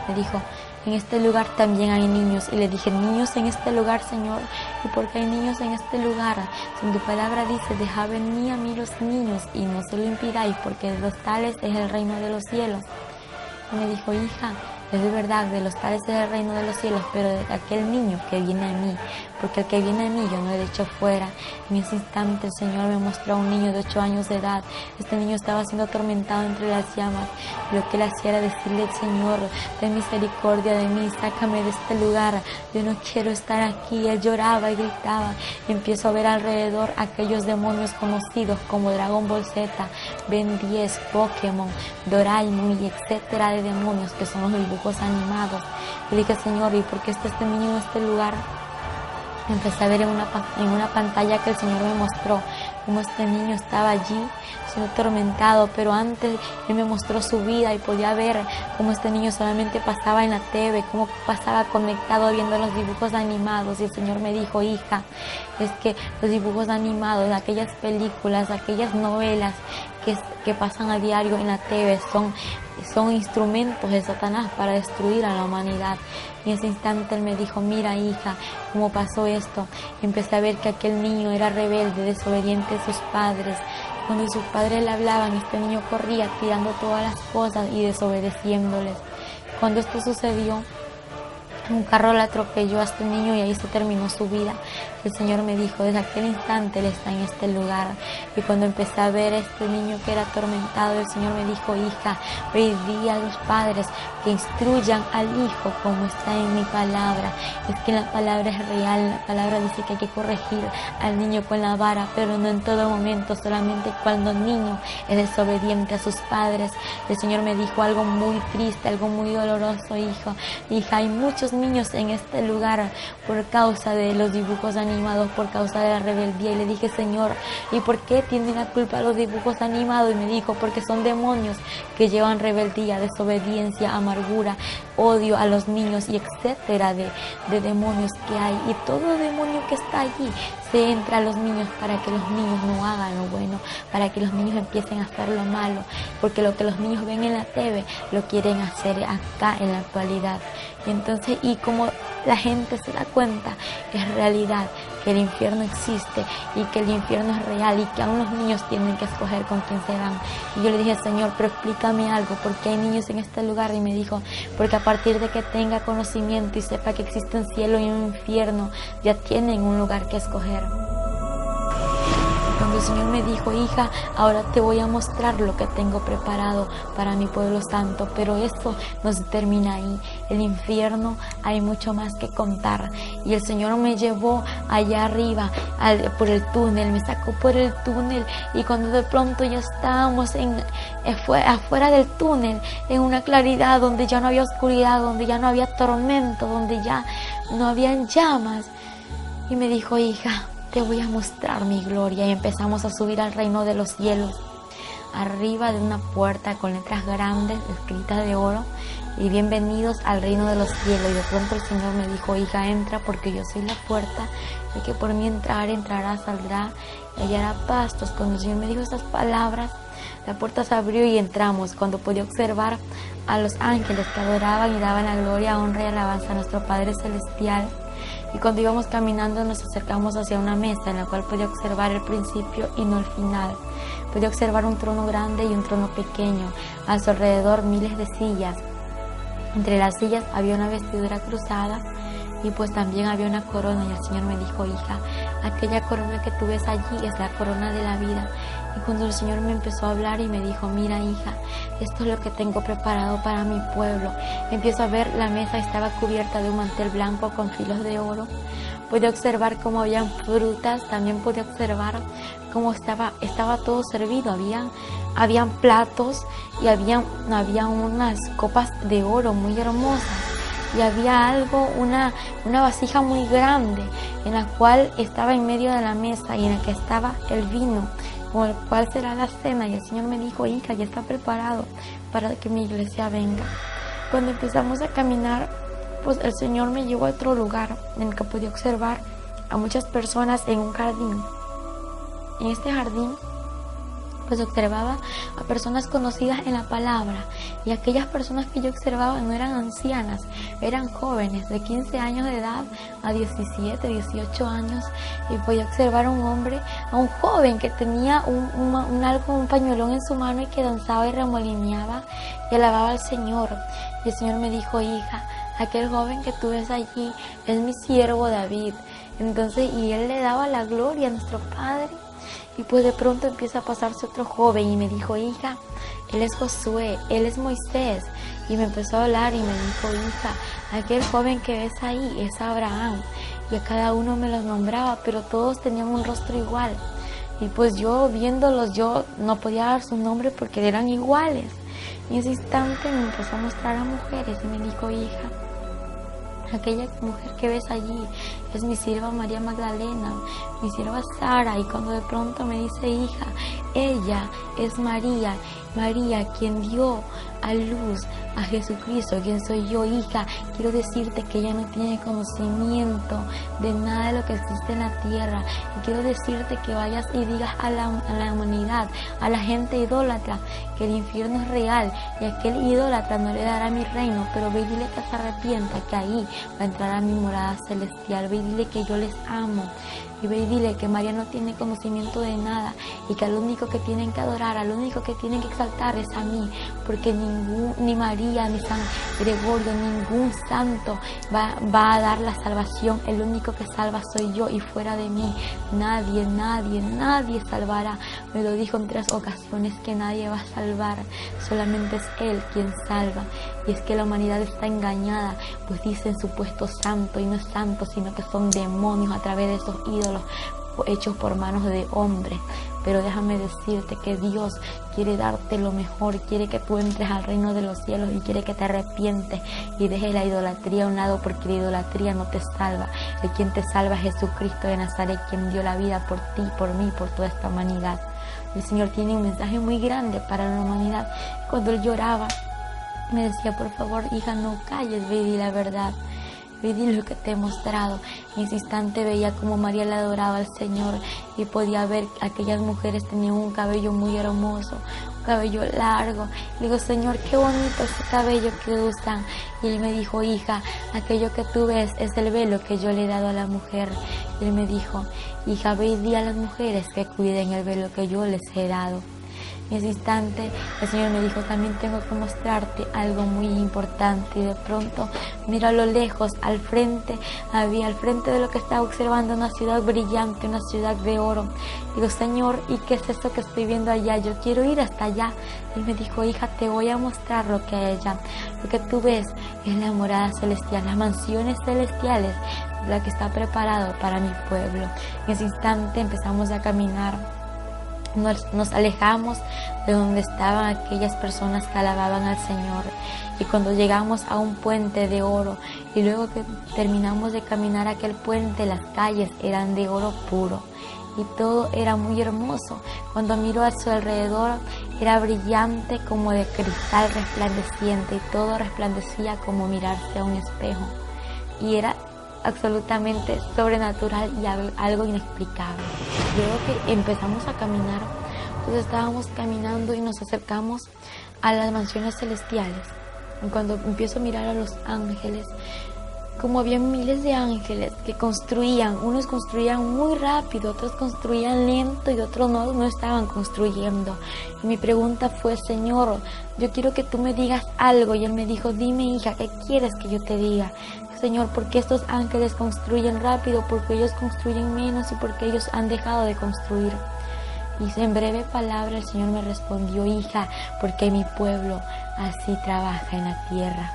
Me dijo: en este lugar también hay niños. Y le dije: niños en este lugar, Señor. ¿Y por qué hay niños en este lugar? Si en tu palabra dice: dejad venir a mí los niños y no se lo impidáis, porque de los tales es el reino de los cielos. Y me dijo: hija, es de verdad, de los tales es el reino de los cielos, pero de aquel niño que viene a mí, porque el que viene a mí yo no he hecho fuera. En ese instante el Señor me mostró a un niño de 8 años de edad. Este niño estaba siendo atormentado entre las llamas. Lo que él hacía era decirle: Señor, ten misericordia de mí, sácame de este lugar, yo no quiero estar aquí. Él lloraba y gritaba. Y empiezo a ver alrededor aquellos demonios conocidos como Dragon Ball Z, Ben 10, Pokémon, Doraemon y etcétera de demonios que son los dibujos animados. Y dije: Señor, ¿y por qué está este niño en este lugar? Empecé a ver en una pantalla que el Señor me mostró cómo este niño estaba allí siendo atormentado, pero antes Él me mostró su vida y podía ver cómo este niño solamente pasaba en la TV, cómo pasaba conectado viendo los dibujos animados. Y el Señor me dijo: hija, es que los dibujos animados, aquellas películas, aquellas novelas que pasan a diario en la TV son instrumentos de Satanás para destruir a la humanidad. Y en ese instante Él me dijo: mira, hija, cómo pasó esto. Y empecé a ver que aquel niño era rebelde, desobediente a sus padres. Cuando sus padres le hablaban, este niño corría tirando todas las cosas y desobedeciéndoles. Cuando esto sucedió, un carro le atropelló a este niño y ahí se terminó su vida. El Señor me dijo: desde aquel instante Él está en este lugar. Y cuando empecé a ver a este niño que era atormentado, el Señor me dijo: hija, ve y di a los padres que instruyan al hijo como está en mi palabra. Es que la palabra es real. La palabra dice que hay que corregir al niño con la vara, pero no en todo momento, solamente cuando el niño es desobediente a sus padres. El Señor me dijo algo muy triste, algo muy doloroso: hija, hay muchos niños en este lugar por causa de los dibujos animados, por causa de la rebeldía. Y le dije: Señor, ¿y por qué tienen la culpa los dibujos animados? Y me dijo: porque son demonios que llevan rebeldía, desobediencia, amargura, odio a los niños y etcétera de demonios que hay. Y todo demonio que está allí se entra a los niños para que los niños no hagan lo bueno, para que los niños empiecen a hacer lo malo, porque lo que los niños ven en la TV lo quieren hacer acá en la actualidad. Y entonces, y como la gente se da cuenta, es realidad que el infierno existe y que el infierno es real y que aún los niños tienen que escoger con quién se van. Y yo le dije, Señor, pero explícame algo, ¿por qué hay niños en este lugar? Y me dijo, porque a partir de que tenga conocimiento y sepa que existe un cielo y un infierno, ya tienen un lugar que escoger. Cuando el Señor me dijo, hija, ahora te voy a mostrar lo que tengo preparado para mi pueblo santo, pero esto no se termina ahí. El infierno hay mucho más que contar. Y el Señor me llevó allá arriba por el túnel, me sacó por el túnel, y cuando de pronto ya estábamos afuera del túnel, en una claridad donde ya no había oscuridad, donde ya no había tormento, donde ya no habían llamas, y me dijo, hija, te voy a mostrar mi gloria. Y empezamos a subir al reino de los cielos, arriba de una puerta con letras grandes escritas de oro, y bienvenidos al reino de los cielos. Y de pronto el Señor me dijo, hija, entra, porque yo soy la puerta, y que por mí entrará, saldrá y hallará pastos. Cuando el Señor me dijo estas palabras, la puerta se abrió y entramos, cuando podía observar a los ángeles que adoraban y daban la gloria, honra y alabanza a nuestro Padre Celestial. Y cuando íbamos caminando nos acercamos hacia una mesa en la cual podía observar el principio y no el final. Podía observar un trono grande y un trono pequeño, a su alrededor miles de sillas. Entre las sillas había una vestidura cruzada y pues también había una corona. Y el Señor me dijo, hija, aquella corona que tú ves allí es la corona de la vida. Y cuando el Señor me empezó a hablar y me dijo, mira, hija, esto es lo que tengo preparado para mi pueblo. Empiezo a ver, la mesa estaba cubierta de un mantel blanco con filos de oro. Pude observar cómo habían frutas, también pude observar cómo estaba todo servido. Habían platos y había unas copas de oro muy hermosas. Y había una vasija muy grande en la cual estaba en medio de la mesa y en la que estaba el vino, con el cual será la cena. Y el Señor me dijo, hija, ya está preparado para que mi iglesia venga. Cuando empezamos a caminar, pues el Señor me llevó a otro lugar en el que podía observar a muchas personas en un jardín. En este jardín pues observaba a personas conocidas en la palabra, y aquellas personas que yo observaba no eran ancianas, eran jóvenes de 15 años de edad a 17, 18 años, y podía observar a un joven que tenía un pañuelón en su mano y que danzaba y remolineaba y alababa al Señor. Y el Señor me dijo, hija, aquel joven que tú ves allí es mi siervo David. Entonces, y él le daba la gloria a nuestro Padre. Y pues de pronto empieza a pasarse otro joven y me dijo, hija, él es Josué, él es Moisés. Y me empezó a hablar y me dijo, hija, aquel joven que ves ahí es Abraham. Y a cada uno me los nombraba, pero todos tenían un rostro igual. Y pues yo viéndolos, yo no podía dar su nombre porque eran iguales. Y en ese instante me empezó a mostrar a mujeres y me dijo, hija, aquella mujer que ves allí es mi sierva María Magdalena, mi sierva Sara. Y cuando de pronto me dice, hija, ella es María, quien dio a luz a Jesucristo, quien soy yo, hija. Quiero decirte que ella no tiene conocimiento de nada de lo que existe en la tierra. Y quiero decirte que vayas y digas a la humanidad, a la gente idólatra, que el infierno es real y aquel idólatra no le dará mi reino. Pero ve y dile que se arrepienta, que ahí va a entrar a mi morada celestial. Ve y dile que yo les amo. Y ve y dile que María no tiene conocimiento de nada y que al único que tienen que adorar, al único que tienen que exaltar es a mí, porque ni María, ni San Gregorio, ningún santo va a dar la salvación. El único que salva soy yo, y fuera de mí nadie salvará. Me lo dijo en 3 ocasiones que nadie va a salvar, solamente es Él quien salva. Y es que la humanidad está engañada, pues dicen supuesto santo y no es santo, sino que son demonios a través de esos ídolos hechos por manos de hombres. Pero déjame decirte que Dios quiere darte lo mejor, quiere que tú entres al reino de los cielos y quiere que te arrepientes y dejes la idolatría a un lado, porque la idolatría no te salva. El quien te salva es Jesucristo de Nazaret, quien dio la vida por ti, por mí, por toda esta humanidad. El Señor tiene un mensaje muy grande para la humanidad. Cuando Él lloraba, me decía, por favor, hija, no calles, ve y di la verdad. Ve y di lo que te he mostrado. En ese instante veía como María le adoraba al Señor y podía ver que aquellas mujeres tenían un cabello muy hermoso, cabello largo. Le digo, Señor, qué bonito ese cabello que usan. Y Él me dijo, hija, aquello que tú ves es el velo que yo le he dado a la mujer. Y Él me dijo, hija, ve y di a las mujeres que cuiden el velo que yo les he dado. En ese instante el Señor me dijo, también tengo que mostrarte algo muy importante. Y de pronto miro a lo lejos, al frente de lo que estaba observando, una ciudad brillante, una ciudad de oro. Digo, Señor, ¿y qué es esto que estoy viendo allá? Yo quiero ir hasta allá. Él me dijo, hija, te voy a mostrar lo que hay allá. Lo que tú ves es la morada celestial, las mansiones celestiales, la que está preparado para mi pueblo. En ese instante empezamos a caminar. Nos alejamos de donde estaban aquellas personas que alababan al Señor, y cuando llegamos a un puente de oro, y luego que terminamos de caminar aquel puente, las calles eran de oro puro y todo era muy hermoso. Cuando miro a su alrededor era brillante como de cristal resplandeciente, y todo resplandecía como mirarse a un espejo, y era absolutamente sobrenatural y algo inexplicable. Luego que empezamos a caminar, pues estábamos caminando y nos acercamos a las mansiones celestiales. Y cuando empiezo a mirar a los ángeles, como había miles de ángeles que construían, unos construían muy rápido, otros construían lento y otros no estaban construyendo. Y mi pregunta fue, Señor, yo quiero que tú me digas algo. Y Él me dijo, dime, hija, ¿qué quieres que yo te diga? Señor, ¿por qué estos ángeles construyen rápido? Porque ellos construyen menos y porque ellos han dejado de construir. Y en breve palabra el Señor me respondió, hija, porque mi pueblo así trabaja en la tierra.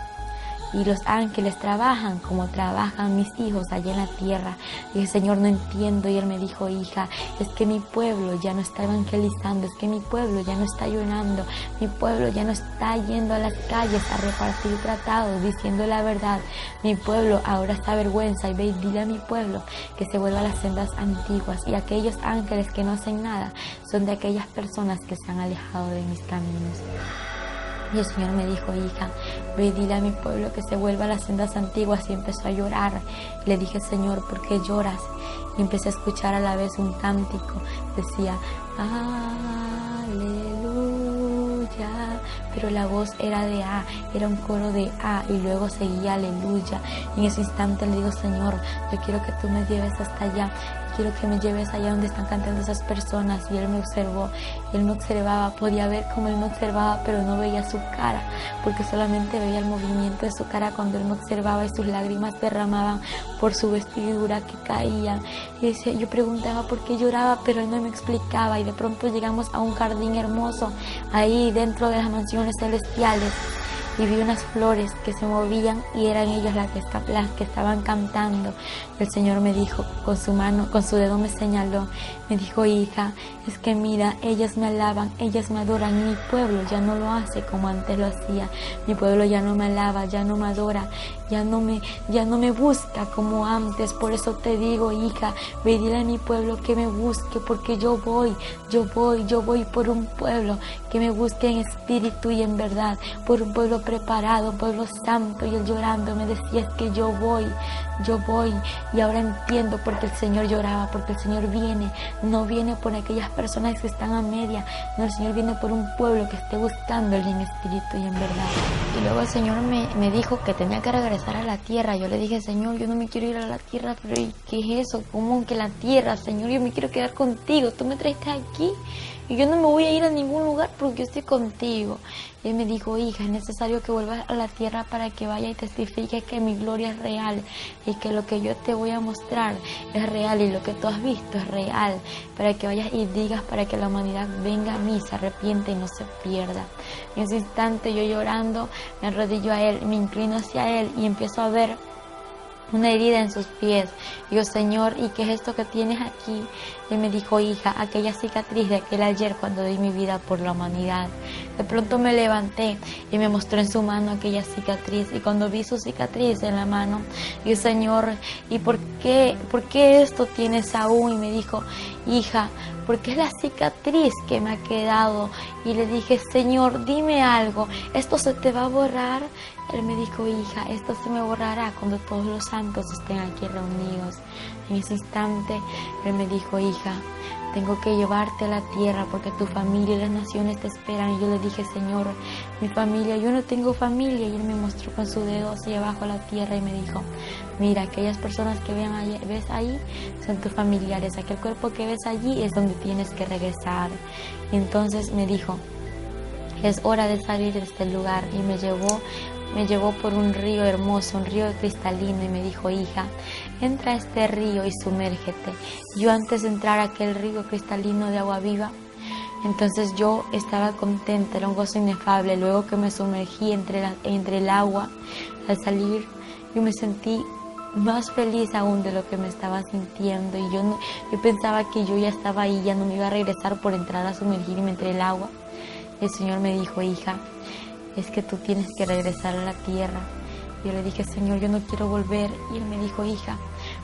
Y los ángeles trabajan como trabajan mis hijos allá en la tierra. Y el Señor, no entiendo. Y Él me dijo, hija, es que mi pueblo ya no está evangelizando, es que mi pueblo ya no está ayunando, mi pueblo ya no está yendo a las calles a repartir tratados, diciendo la verdad. Mi pueblo ahora está avergüenza, y ve y dile a mi pueblo que se vuelva a las sendas antiguas. Y aquellos ángeles que no hacen nada son de aquellas personas que se han alejado de mis caminos. Y el Señor me dijo, hija, ve y dile a mi pueblo que se vuelva a las sendas antiguas. Y empezó a llorar. Le dije, Señor, ¿por qué lloras? Y empecé a escuchar a la vez un cántico. Decía, aleluya. Pero la voz era de A, era un coro de A, y luego seguía aleluya. Y en ese instante le digo, Señor, yo quiero que tú me lleves hasta allá. Quiero que me lleves allá donde están cantando esas personas. Y Él me observó, y Él me observaba, podía ver cómo Él me observaba, pero no veía su cara, porque solamente veía el movimiento de su cara cuando Él me observaba, y sus lágrimas derramaban por su vestidura que caían. Y decía, yo preguntaba por qué lloraba, pero Él no me explicaba. Y de pronto llegamos a un jardín hermoso, ahí dentro de las mansiones celestiales. Y vi unas flores que se movían, y eran ellas las que estaban cantando. El Señor me dijo, con su mano, con su dedo me señaló, me dijo, hija, es que mira, ellas me alaban, ellas me adoran, y mi pueblo ya no lo hace como antes lo hacía. Mi pueblo ya no me alaba, ya no me adora, ya no me busca como antes. Por eso te digo, hija, ve y dile a mi pueblo que me busque, porque yo voy por un pueblo que me busque en espíritu y en verdad, por un pueblo preparado, un pueblo santo. Y Él llorando me decía, es que yo voy, y ahora entiendo por qué el Señor lloraba, porque el Señor no viene por aquellas personas que están a media, no, el Señor viene por un pueblo que esté buscándole en espíritu y en verdad. Y luego el Señor me dijo que tenía que regresar a la tierra. Yo le dije, Señor, yo no me quiero ir a la tierra. Pero ¿qué es eso? ¿Cómo que la tierra? Señor, yo me quiero quedar contigo, tú me trajiste aquí y yo no me voy a ir a ningún lugar porque yo estoy contigo. Y Él me dijo, hija, es necesario que vuelvas a la tierra para que vaya y testifique que mi gloria es real, y que lo que yo te voy a mostrar es real, y lo que tú has visto es real, para que vayas y digas, para que la humanidad venga a mí, se arrepiente y no se pierda. En ese instante, yo llorando, me arrodillo a Él, me inclino hacia Él y empiezo a ver una herida en sus pies. Digo, Señor, ¿y qué es esto que tienes aquí? Y Él me dijo, hija, aquella cicatriz de aquel ayer cuando di mi vida por la humanidad. De pronto me levanté y me mostró en su mano aquella cicatriz. Y cuando vi su cicatriz en la mano, dije, Señor, ¿y por qué esto tienes aún? Y me dijo, hija, porque es la cicatriz que me ha quedado. Y le dije, Señor, dime algo, ¿esto se te va a borrar? Él me dijo, hija, esto se me borrará cuando todos los santos estén aquí reunidos. En ese instante, Él me dijo, hija, tengo que llevarte a la tierra porque tu familia y las naciones te esperan. Y yo le dije, Señor, mi familia, yo no tengo familia. Y Él me mostró con su dedo hacia abajo a la tierra y me dijo, mira, aquellas personas que ves ahí son tus familiares, aquel cuerpo que ves allí es donde tienes que regresar. Y entonces me dijo, es hora de salir de este lugar. Y me llevó por un río hermoso, un río cristalino, y me dijo, hija, entra a este río y sumérgete. Yo antes de entrar a aquel río cristalino de agua viva, entonces yo estaba contenta, era un gozo inefable. Luego que me sumergí entre el agua, al salir yo me sentí más feliz aún de lo que me estaba sintiendo. Y yo pensaba que yo ya estaba ahí, ya no me iba a regresar por entrar a sumergirme entre el agua. El Señor me dijo, hija, es que tú tienes que regresar a la tierra. Yo le dije, Señor, yo no quiero volver. Y Él me dijo, hija,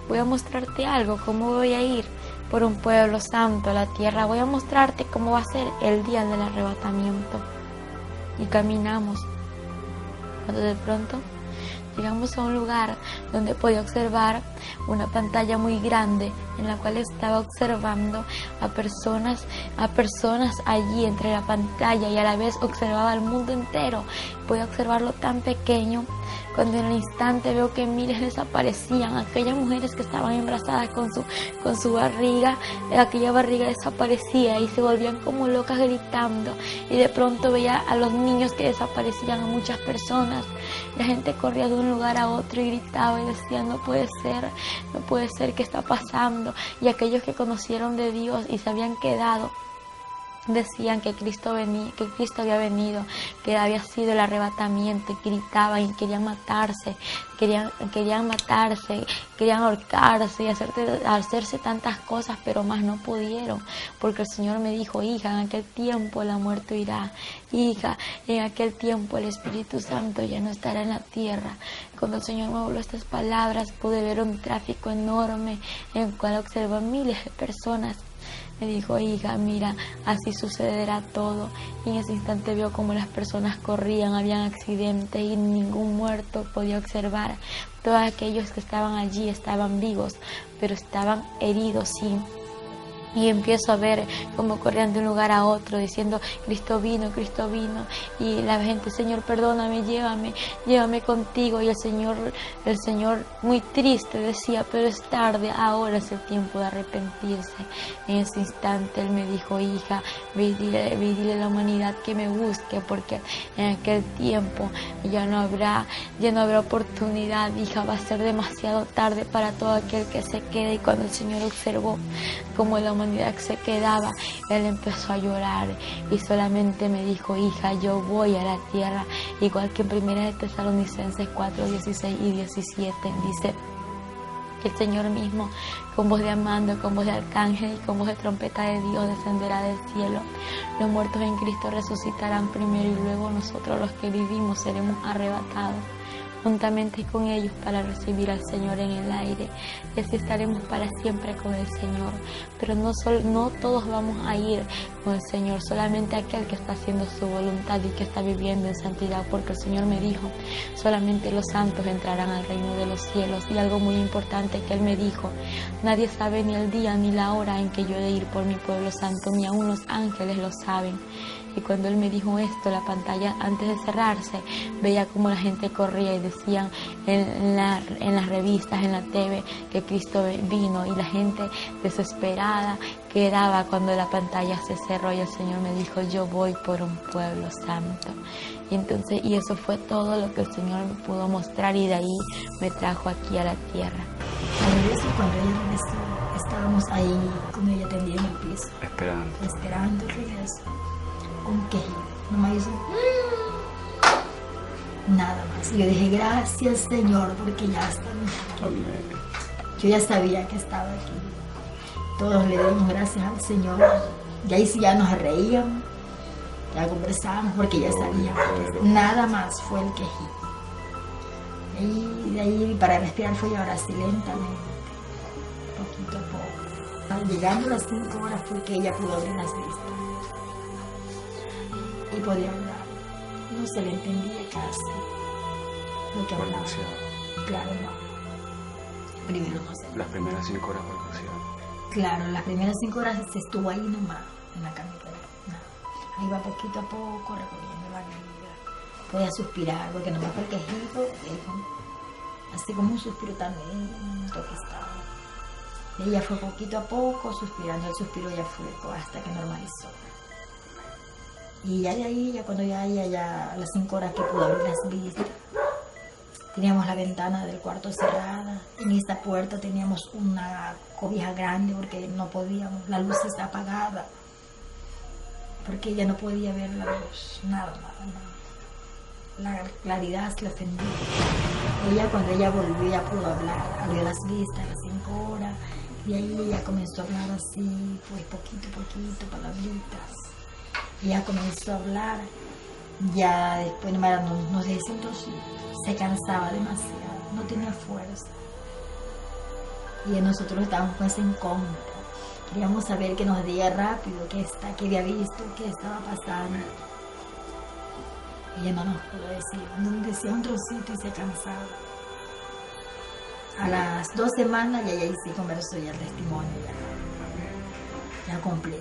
voy a mostrarte algo, cómo voy a ir por un pueblo santo a la tierra. Voy a mostrarte cómo va a ser el día del arrebatamiento. Y caminamos. Cuando de pronto llegamos a un lugar donde podía observar una pantalla muy grande en la cual estaba observando a personas allí entre la pantalla, y a la vez observaba el mundo entero. Podía observarlo tan pequeño, cuando en el instante veo que miles desaparecían. Aquellas mujeres que estaban embarazadas con su barriga, aquella barriga desaparecía y se volvían como locas gritando. Y de pronto veía a los niños que desaparecían, a muchas personas. La gente corría de un lugar a otro y gritaba y decía, no puede ser, ¿qué está pasando? Y aquellos que conocieron de Dios y se habían quedado, decían que Cristo había venido, que había sido el arrebatamiento, y gritaban y querían matarse, querían ahorcarse y hacerse tantas cosas, pero más no pudieron, porque el Señor me dijo, hija, en aquel tiempo la muerte irá, hija, en aquel tiempo el Espíritu Santo ya no estará en la tierra. Cuando el Señor me habló estas palabras, pude ver un tráfico enorme en el cual observé miles de personas. Me dijo, hija, mira, así sucederá todo. Y en ese instante vio como las personas corrían, habían accidentes y ningún muerto podía observar. Todos aquellos que estaban allí estaban vivos, pero estaban heridos, sí. Y empiezo a ver cómo corrían de un lugar a otro diciendo, Cristo vino. Y la gente, Señor, perdóname, llévame contigo. Y el Señor muy triste decía, pero es tarde, ahora es el tiempo de arrepentirse. En ese instante Él me dijo, hija, ve y dile a la humanidad que me busque, porque en aquel tiempo ya no habrá oportunidad, hija, va a ser demasiado tarde para todo aquel que se quede. Y cuando el Señor observó cómo la humanidad se quedaba, Él empezó a llorar y solamente me dijo, hija, yo voy a la tierra, igual que en 1 Tesalonicenses 4, 16 y 17 dice que el Señor mismo, con voz de mando, con voz de arcángel y con voz de trompeta de Dios, descenderá del cielo. Los muertos en Cristo resucitarán primero y luego nosotros los que vivimos seremos arrebatados juntamente con ellos para recibir al Señor en el aire, y así estaremos para siempre con el Señor. Pero no todos vamos a ir con el Señor, solamente aquel que está haciendo su voluntad y que está viviendo en santidad, porque el Señor me dijo, solamente los santos entrarán al reino de los cielos. Y algo muy importante que Él me dijo, nadie sabe ni el día ni la hora en que yo he de ir por mi pueblo santo, ni aún los ángeles lo saben. Y cuando Él me dijo esto, la pantalla antes de cerrarse, veía como la gente corría y decían en las revistas, en la TV, que Cristo vino, y la gente desesperada quedaba cuando la pantalla se cerró y el Señor me dijo, yo voy por un pueblo santo. Y eso fue todo lo que el Señor me pudo mostrar, y de ahí me trajo aquí a la tierra. A veces cuando ella regresó, estábamos ahí con ella tendida en el piso, esperando el regreso. Un quejido, nomás hizo nada más. Y yo dije, gracias Señor, porque ya está aquí. Yo ya sabía que estaba aquí. Todos le dimos gracias al Señor. Y ahí sí ya nos reíamos, ya conversábamos, porque ya sabíamos. Nada más fue el quejido. Y de ahí para respirar fue ahora así lentamente, poquito a poco. Llegando a las 5 horas fue que ella pudo abrir las vistas y podía hablar. No se le entendía casi lo que hablaba. Claro, no. Primero no sé. Las primeras 5 horas fue crucial. Claro, las primeras 5 horas se estuvo ahí nomás, en la camita. No. Ahí va poquito a poco recorriendo la vida. Podía suspirar, porque nomás fue el quejido, así como un suspiro también, que estaba. Ella fue poquito a poco suspirando, el suspiro ya fue hasta que normalizó. Y ya de ahí, ya cuando ya a las 5 horas que pudo abrir las vistas, teníamos la ventana del cuarto cerrada. En esta puerta teníamos una cobija grande porque no podíamos, la luz está apagada. Porque ella no podía ver la luz, nada. La claridad se le ofendió. Ella, cuando ella volvió, ya pudo hablar, abrió las vistas a las 5 horas. Y ahí ella comenzó a hablar así, pues poquito, palabritas. Y ella comenzó a hablar. Ya después no sé si entonces se cansaba demasiado, no tenía fuerza. Y nosotros estábamos pues incómodos. Queríamos saber que nos diga rápido qué había visto, qué estaba pasando. Ella no nos pudo decir, decía un trocito y se cansaba. A las 2 semanas ya sí conversó ya el testimonio, ya completo.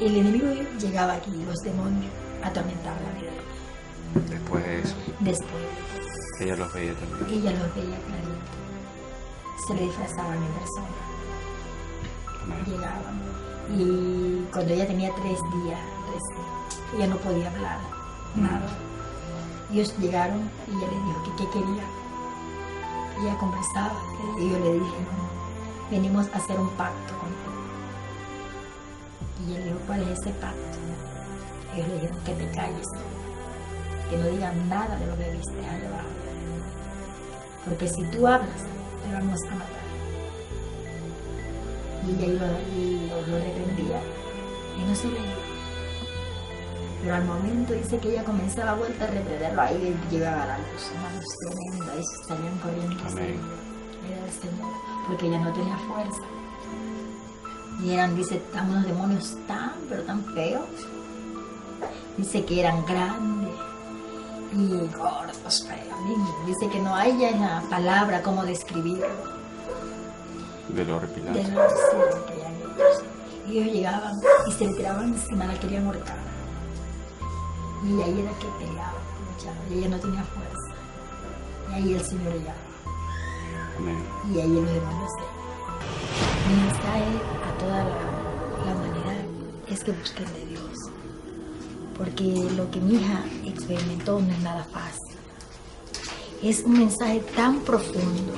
El enemigo llegaba aquí, los demonios, a atormentar la vida. Después de eso. Después. Ella los veía también. Ella los veía clarito. Se le disfrazaban en persona. Amén. Llegaban. Y cuando ella tenía 3 días, ella no podía hablar, nada. Ellos llegaron y ella le dijo que qué quería. Ella conversaba y yo le dije, venimos a hacer un pacto contigo. Y ella le dijo, ¿cuál es ese pacto? Ellos le dijeron que te calles, que no digas nada de lo que viste allá abajo. Porque si tú hablas, te vamos a matar. Y ella lo reprendía y no se veía. Pero al momento dice que ella comenzaba a vuelta a reprenderlo, ahí llegaba la luz, una luz tremenda, y salían corriendo. Amén. Era el Señor, porque ella no tenía fuerza. Y eran, dice, unos demonios pero tan feos. Dice que eran grandes y gordos, feos. Dice que no hay ya la palabra cómo describirlo. De lo horripilante. De lo que eran ellos. Y ellos llegaban y se le tiraban encima, la querían ahorcar. Y ahí era que peleaba, luchaba, y ella no tenía fuerza. Y ahí el Señor llegaba. Amén. Y ahí los demonios se. Mi mensaje a toda la humanidad es que busquen de Dios. Porque lo que mi hija experimentó no es nada fácil. Es un mensaje tan profundo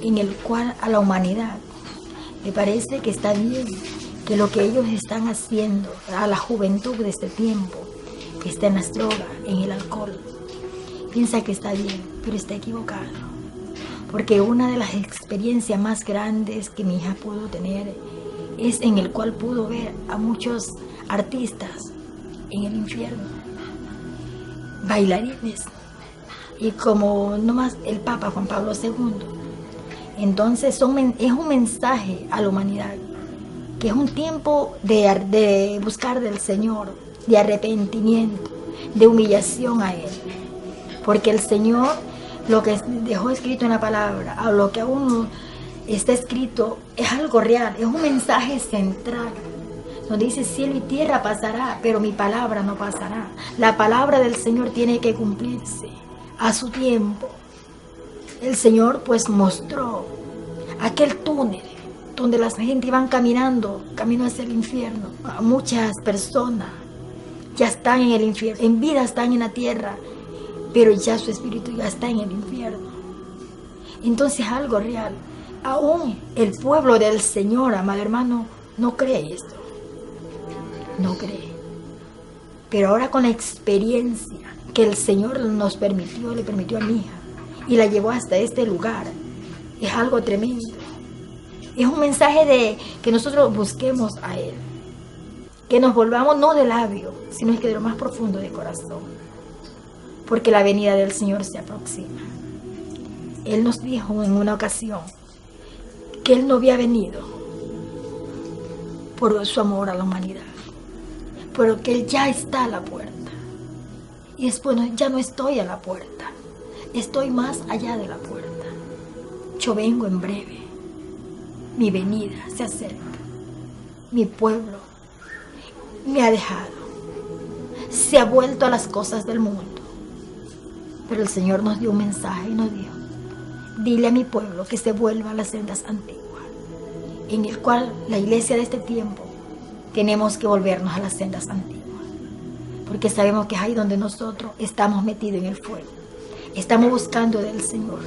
en el cual a la humanidad le parece que está bien, que lo que ellos están haciendo a la juventud de este tiempo, que está en las drogas, en el alcohol, piensa que está bien, pero está equivocado. Porque una de las experiencias más grandes que mi hija pudo tener es en el cual pudo ver a muchos artistas en el infierno, bailarines, y como nomás el Papa Juan Pablo II. Entonces es un mensaje a la humanidad, que es un tiempo de buscar del Señor, de arrepentimiento, de humillación a Él. Porque el Señor, lo que dejó escrito en la palabra, a lo que aún está escrito, es algo real, es un mensaje central, donde dice cielo y tierra pasará, pero mi palabra no pasará. La palabra del Señor tiene que cumplirse a su tiempo. El Señor pues mostró aquel túnel donde la gente iban caminando, camino hacia el infierno. Muchas personas ya están en el infierno, en vida están en la tierra, pero ya su espíritu ya está en el infierno. Entonces algo real. Aún el pueblo del Señor, amado hermano, no cree esto. No cree. Pero ahora con la experiencia que el Señor nos permitió, le permitió a mi hija, y la llevó hasta este lugar, es algo tremendo. Es un mensaje de que nosotros busquemos a Él. Que nos volvamos no de labio, sino es que de lo más profundo de corazón. Porque la venida del Señor se aproxima. Él nos dijo en una ocasión que Él no había venido por su amor a la humanidad, pero que Él ya está a la puerta. Y es bueno, ya no estoy a la puerta, estoy más allá de la puerta. Yo vengo en breve. mi venida se acerca. Mi pueblo me ha dejado. Se ha vuelto a las cosas del mundo. Pero el Señor nos dio un mensaje y nos dijo: dile a mi pueblo que se vuelva a las sendas antiguas, en el cual la iglesia de este tiempo tenemos que volvernos a las sendas antiguas, porque sabemos que es ahí donde nosotros estamos metidos en el fuego. Estamos buscando del Señor.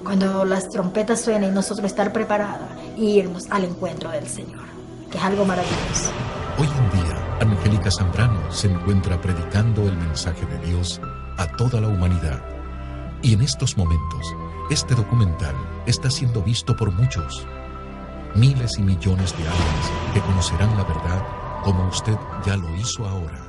Cuando las trompetas suenen, y nosotros estar preparados y irnos al encuentro del Señor, que es algo maravilloso. Hoy en día, Angélica Zambrano se encuentra predicando el mensaje de Dios a toda la humanidad. Y en estos momentos, este documental está siendo visto por muchos. Miles y millones de almas que conocerán la verdad como usted ya lo hizo ahora.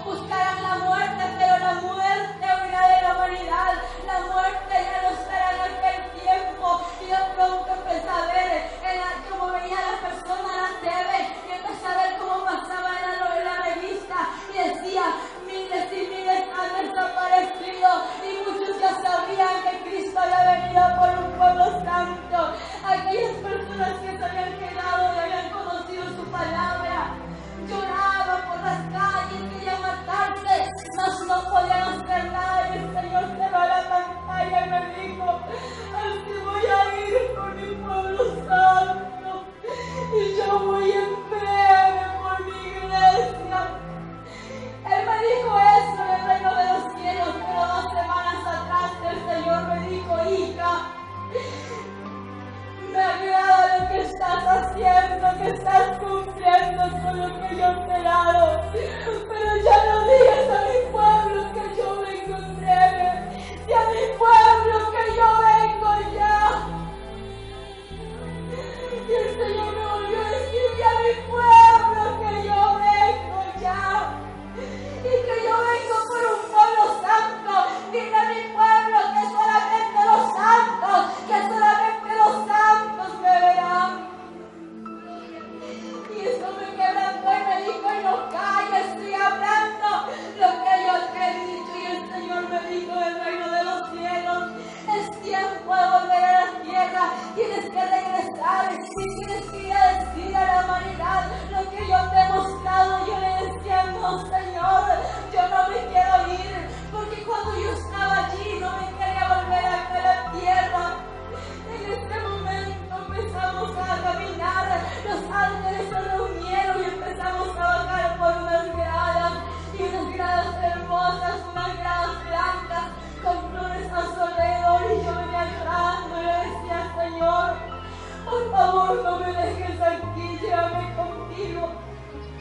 Buscarán la muerte, pero la muerte huirá de la humanidad. La muerte ya no estará en aquel tiempo. Y de pronto empecé a ver cómo veía a la persona en la TV, y empecé a ver cómo pasaba en la revista y decía: miles y miles han desaparecido, y muchos ya sabían que Cristo había venido por un pueblo santo. Aquellas personas que se habían quedado y habían conocido su palabra lloraban por las calles, querían matarse, mas no podían hacer nada. Y el Señor cerró la pantalla y me dijo: así voy a ir por mi pueblo santo, y yo voy en breve por mi iglesia. Él me dijo eso en el reino de los cielos, pero 2 semanas atrás el Señor me dijo: hija, me agrada lo que estás haciendo, que estás cumpliendo con lo que yo te he dado. Pero ya no digas a mi pueblo que yo vengo en breve. Y a mi pueblo que yo vengo ya. Y el Señor me volvió a decir: y a mi pueblo que yo vengo ya. Y que yo vengo por un pueblo santo. Dile a mi pueblo que solamente los santos, que solamente los santos me verán. Y eso me quebrantó y me dijo: y no calles, estoy hablando lo que yo te he dicho. Y el Señor me dijo: del reino de los cielos es tiempo de volver a la tierra. Tienes que regresar y tienes que ir a decir a la humanidad lo que yo te he mostrado. Yo le decía: no, Señor, yo no me quiero ir, porque cuando yo estaba allí no me quería volver a la tierra. En este momento empezamos a caminar, los ángeles se reunieron y empezamos a bajar por unas gradas, y unas gradas hermosas, unas gradas blancas con flores alrededor, y yo venía llorando y le decía: Señor, por favor no me dejes aquí, llévame contigo.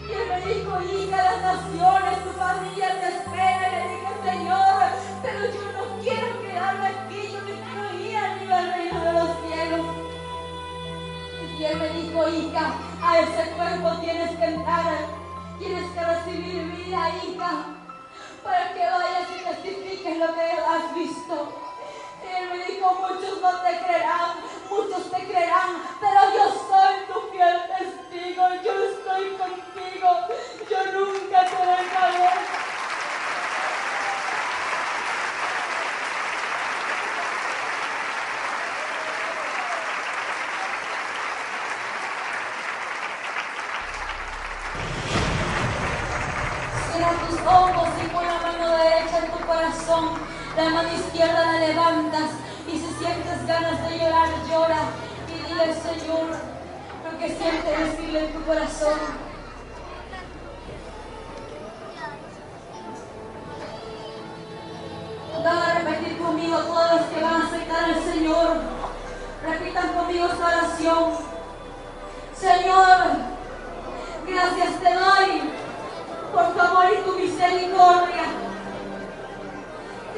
Y él me dijo: hija, las naciones, tu familia te espera. Y le dije: Señor, pero yo no quiero quedarme aquí, yo me quiero ir arriba al reino de los cielos. Y él me dijo: hija, a ese cuerpo tienes que entrar, tienes que recibir vida, hija, para que vayas y testifiques lo que has visto. Y él me dijo: muchos no te creerán, muchos te creerán, pero yo soy tu fiel testigo, yo estoy contigo, yo nunca te dejaré. Cierra tus ojos y pon la mano derecha en tu corazón, la mano izquierda la levantas, y si sientes ganas de llorar, llora y dile al Señor lo que sientes decirle en tu corazón. Van a repetir conmigo todos los que van a aceptar al Señor. Repitan conmigo esta oración. Señor, gracias te doy por tu amor y tu misericordia.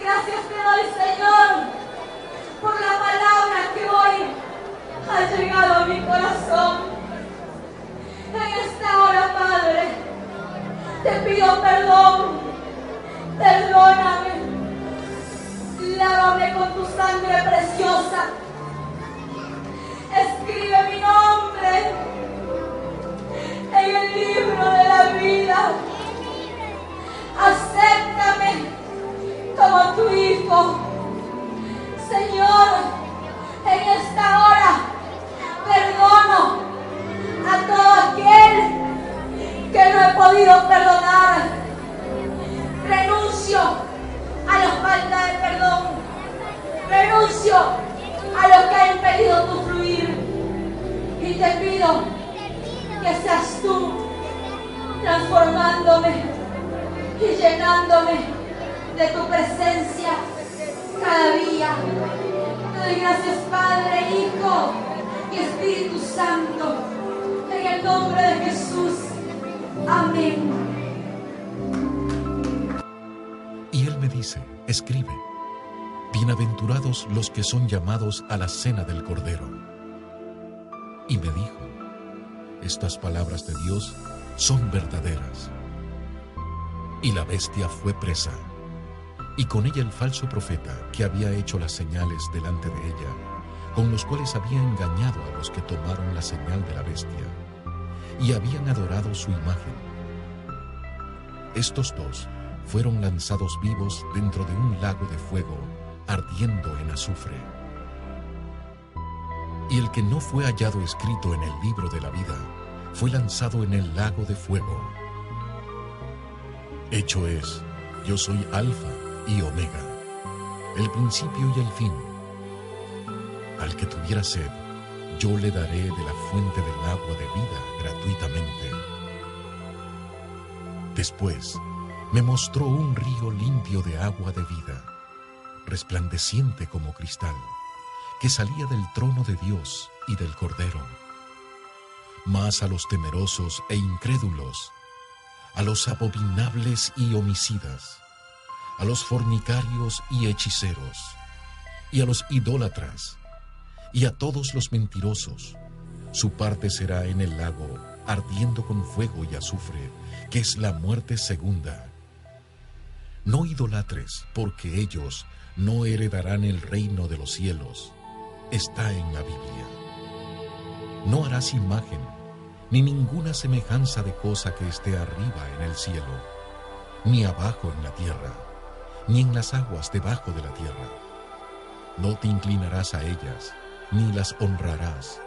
Gracias te doy, Señor, por la palabra que hoy ha llegado a mi corazón. En esta hora, Padre, te pido perdón. Perdóname. Lávame con tu sangre preciosa. Escribe mi nombre en el libro de la vida. podido perdonar. Renuncio a la falta de perdón. Renuncio a lo que ha impedido tu fluir. Y te pido que seas tú transformándome y llenándome de tu presencia cada día. Te doy gracias, Padre, Hijo y Espíritu Santo, en el nombre de Jesús. Amén. Y él me dice, escribe, bienaventurados los que son llamados a la cena del Cordero. Y me dijo, estas palabras de Dios son verdaderas. Y la bestia fue presa, y con ella el falso profeta que había hecho las señales delante de ella, con los cuales había engañado a los que tomaron la señal de la bestia, y habían adorado su imagen. Estos dos fueron lanzados vivos dentro de un lago de fuego, ardiendo en azufre. Y el que no fue hallado escrito en el libro de la vida, fue lanzado en el lago de fuego. Hecho es, yo soy Alfa y Omega, el principio y el fin. Al que tuviera sed, yo le daré de la fuente del agua de vida gratuitamente. Después, me mostró un río limpio de agua de vida, resplandeciente como cristal, que salía del trono de Dios y del Cordero. Mas a los temerosos e incrédulos, a los abominables y homicidas, a los fornicarios y hechiceros, y a los idólatras, y a todos los mentirosos, su parte será en el lago, ardiendo con fuego y azufre, que es la muerte segunda. No idolatres, porque ellos no heredarán el reino de los cielos. Está en la Biblia. No harás imagen, ni ninguna semejanza de cosa que esté arriba en el cielo, ni abajo en la tierra, ni en las aguas debajo de la tierra. No te inclinarás a ellas, ni las honrarás,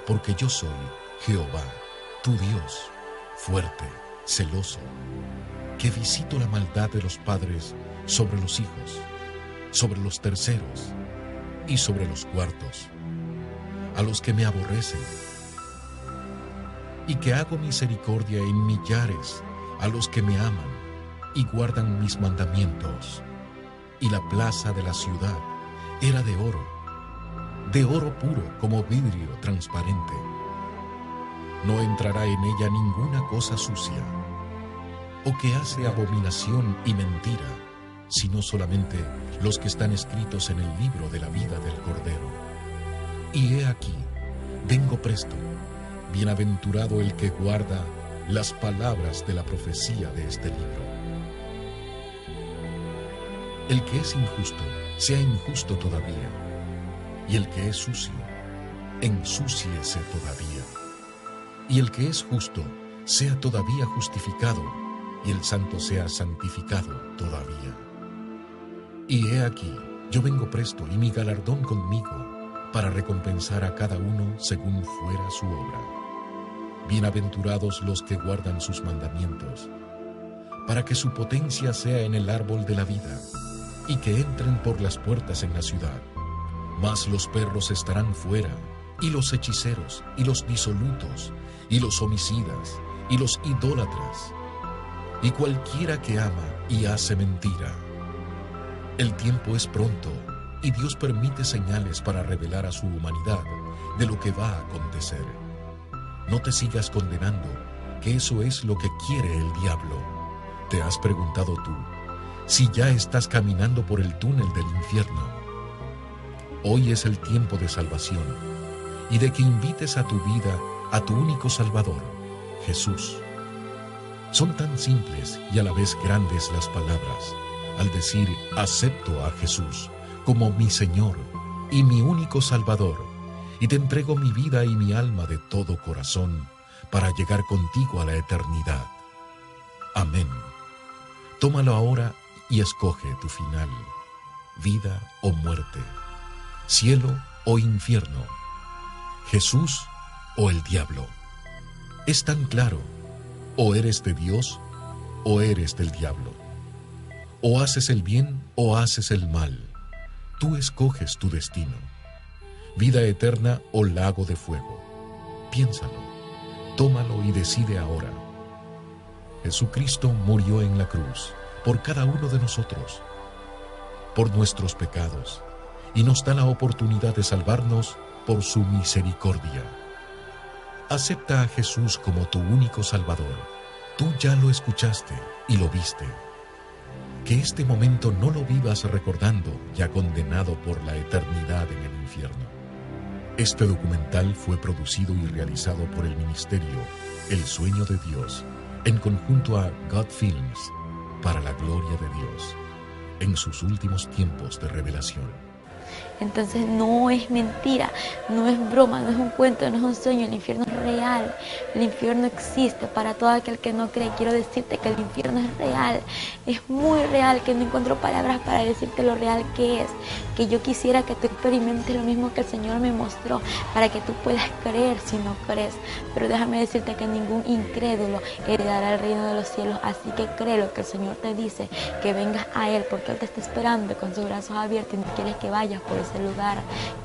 porque yo soy Jehová, tu Dios, fuerte, celoso, que visito la maldad de los padres sobre los hijos, sobre los terceros y sobre los cuartos, a los que me aborrecen, y que hago misericordia en millares a los que me aman y guardan mis mandamientos. Y la plaza de la ciudad era de oro puro como vidrio transparente. No entrará en ella ninguna cosa sucia, o que hace abominación y mentira, sino solamente los que están escritos en el libro de la vida del Cordero. Y he aquí, vengo presto. Bienaventurado el que guarda las palabras de la profecía de este libro. El que es injusto, sea injusto todavía, y el que es sucio, ensúciese todavía. Y el que es justo, sea todavía justificado, y el santo sea santificado todavía. Y he aquí, yo vengo presto, y mi galardón conmigo, para recompensar a cada uno según fuera su obra. Bienaventurados los que guardan sus mandamientos, para que su potencia sea en el árbol de la vida, y que entren por las puertas en la ciudad. Mas los perros estarán fuera, y los hechiceros, y los disolutos, y los homicidas, y los idólatras, y cualquiera que ama y hace mentira. El tiempo es pronto, y Dios permite señales para revelar a su humanidad de lo que va a acontecer. No te sigas condenando, que eso es lo que quiere el diablo. ¿Te has preguntado tú si ya estás caminando por el túnel del infierno? Hoy es el tiempo de salvación y de que invites a tu vida a tu único Salvador, Jesús. Son tan simples y a la vez grandes las palabras al decir acepto a Jesús como mi Señor y mi único Salvador, y te entrego mi vida y mi alma de todo corazón para llegar contigo a la eternidad. Amén. Tómalo ahora y escoge tu final, vida o muerte, cielo o infierno, Jesús o el diablo. Es tan claro O eres de Dios o eres del diablo. O haces el bien o haces el mal. Tú escoges tu destino. Vida eterna o lago de fuego. Piénsalo, tómalo y decide ahora. Jesucristo murió en la cruz por cada uno de nosotros, por nuestros pecados, y nos da la oportunidad de salvarnos por su misericordia. Acepta a Jesús como tu único Salvador. Tú ya lo escuchaste y lo viste. Que este momento no lo vivas recordando, ya condenado por la eternidad en el infierno. Este documental fue producido y realizado por el ministerio El Sueño de Dios, en conjunto a God Films, para la gloria de Dios, en sus últimos tiempos de revelación. Entonces no es mentira, no es broma, no es un cuento, no es un sueño. El infierno es real, el infierno existe. Para todo aquel que no cree, quiero decirte que el infierno es real, es muy real, que no encuentro palabras para decirte lo real que es. Que yo quisiera que tú experimentes lo mismo que el Señor me mostró, para que tú puedas creer si no crees. Pero déjame decirte que ningún incrédulo heredará el reino de los cielos, así que cree lo que el Señor te dice, que vengas a Él, porque Él te está esperando con sus brazos abiertos y no quieres que vayas por ese lugar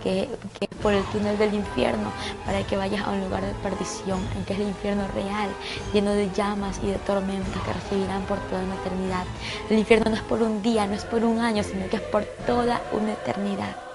que es por el túnel del infierno, para que vayas a un lugar de perdición, en que es el infierno real, lleno de llamas y de tormentas que recibirán por toda una eternidad. El infierno no es por un día, no es por un año, sino que es por toda una eternidad.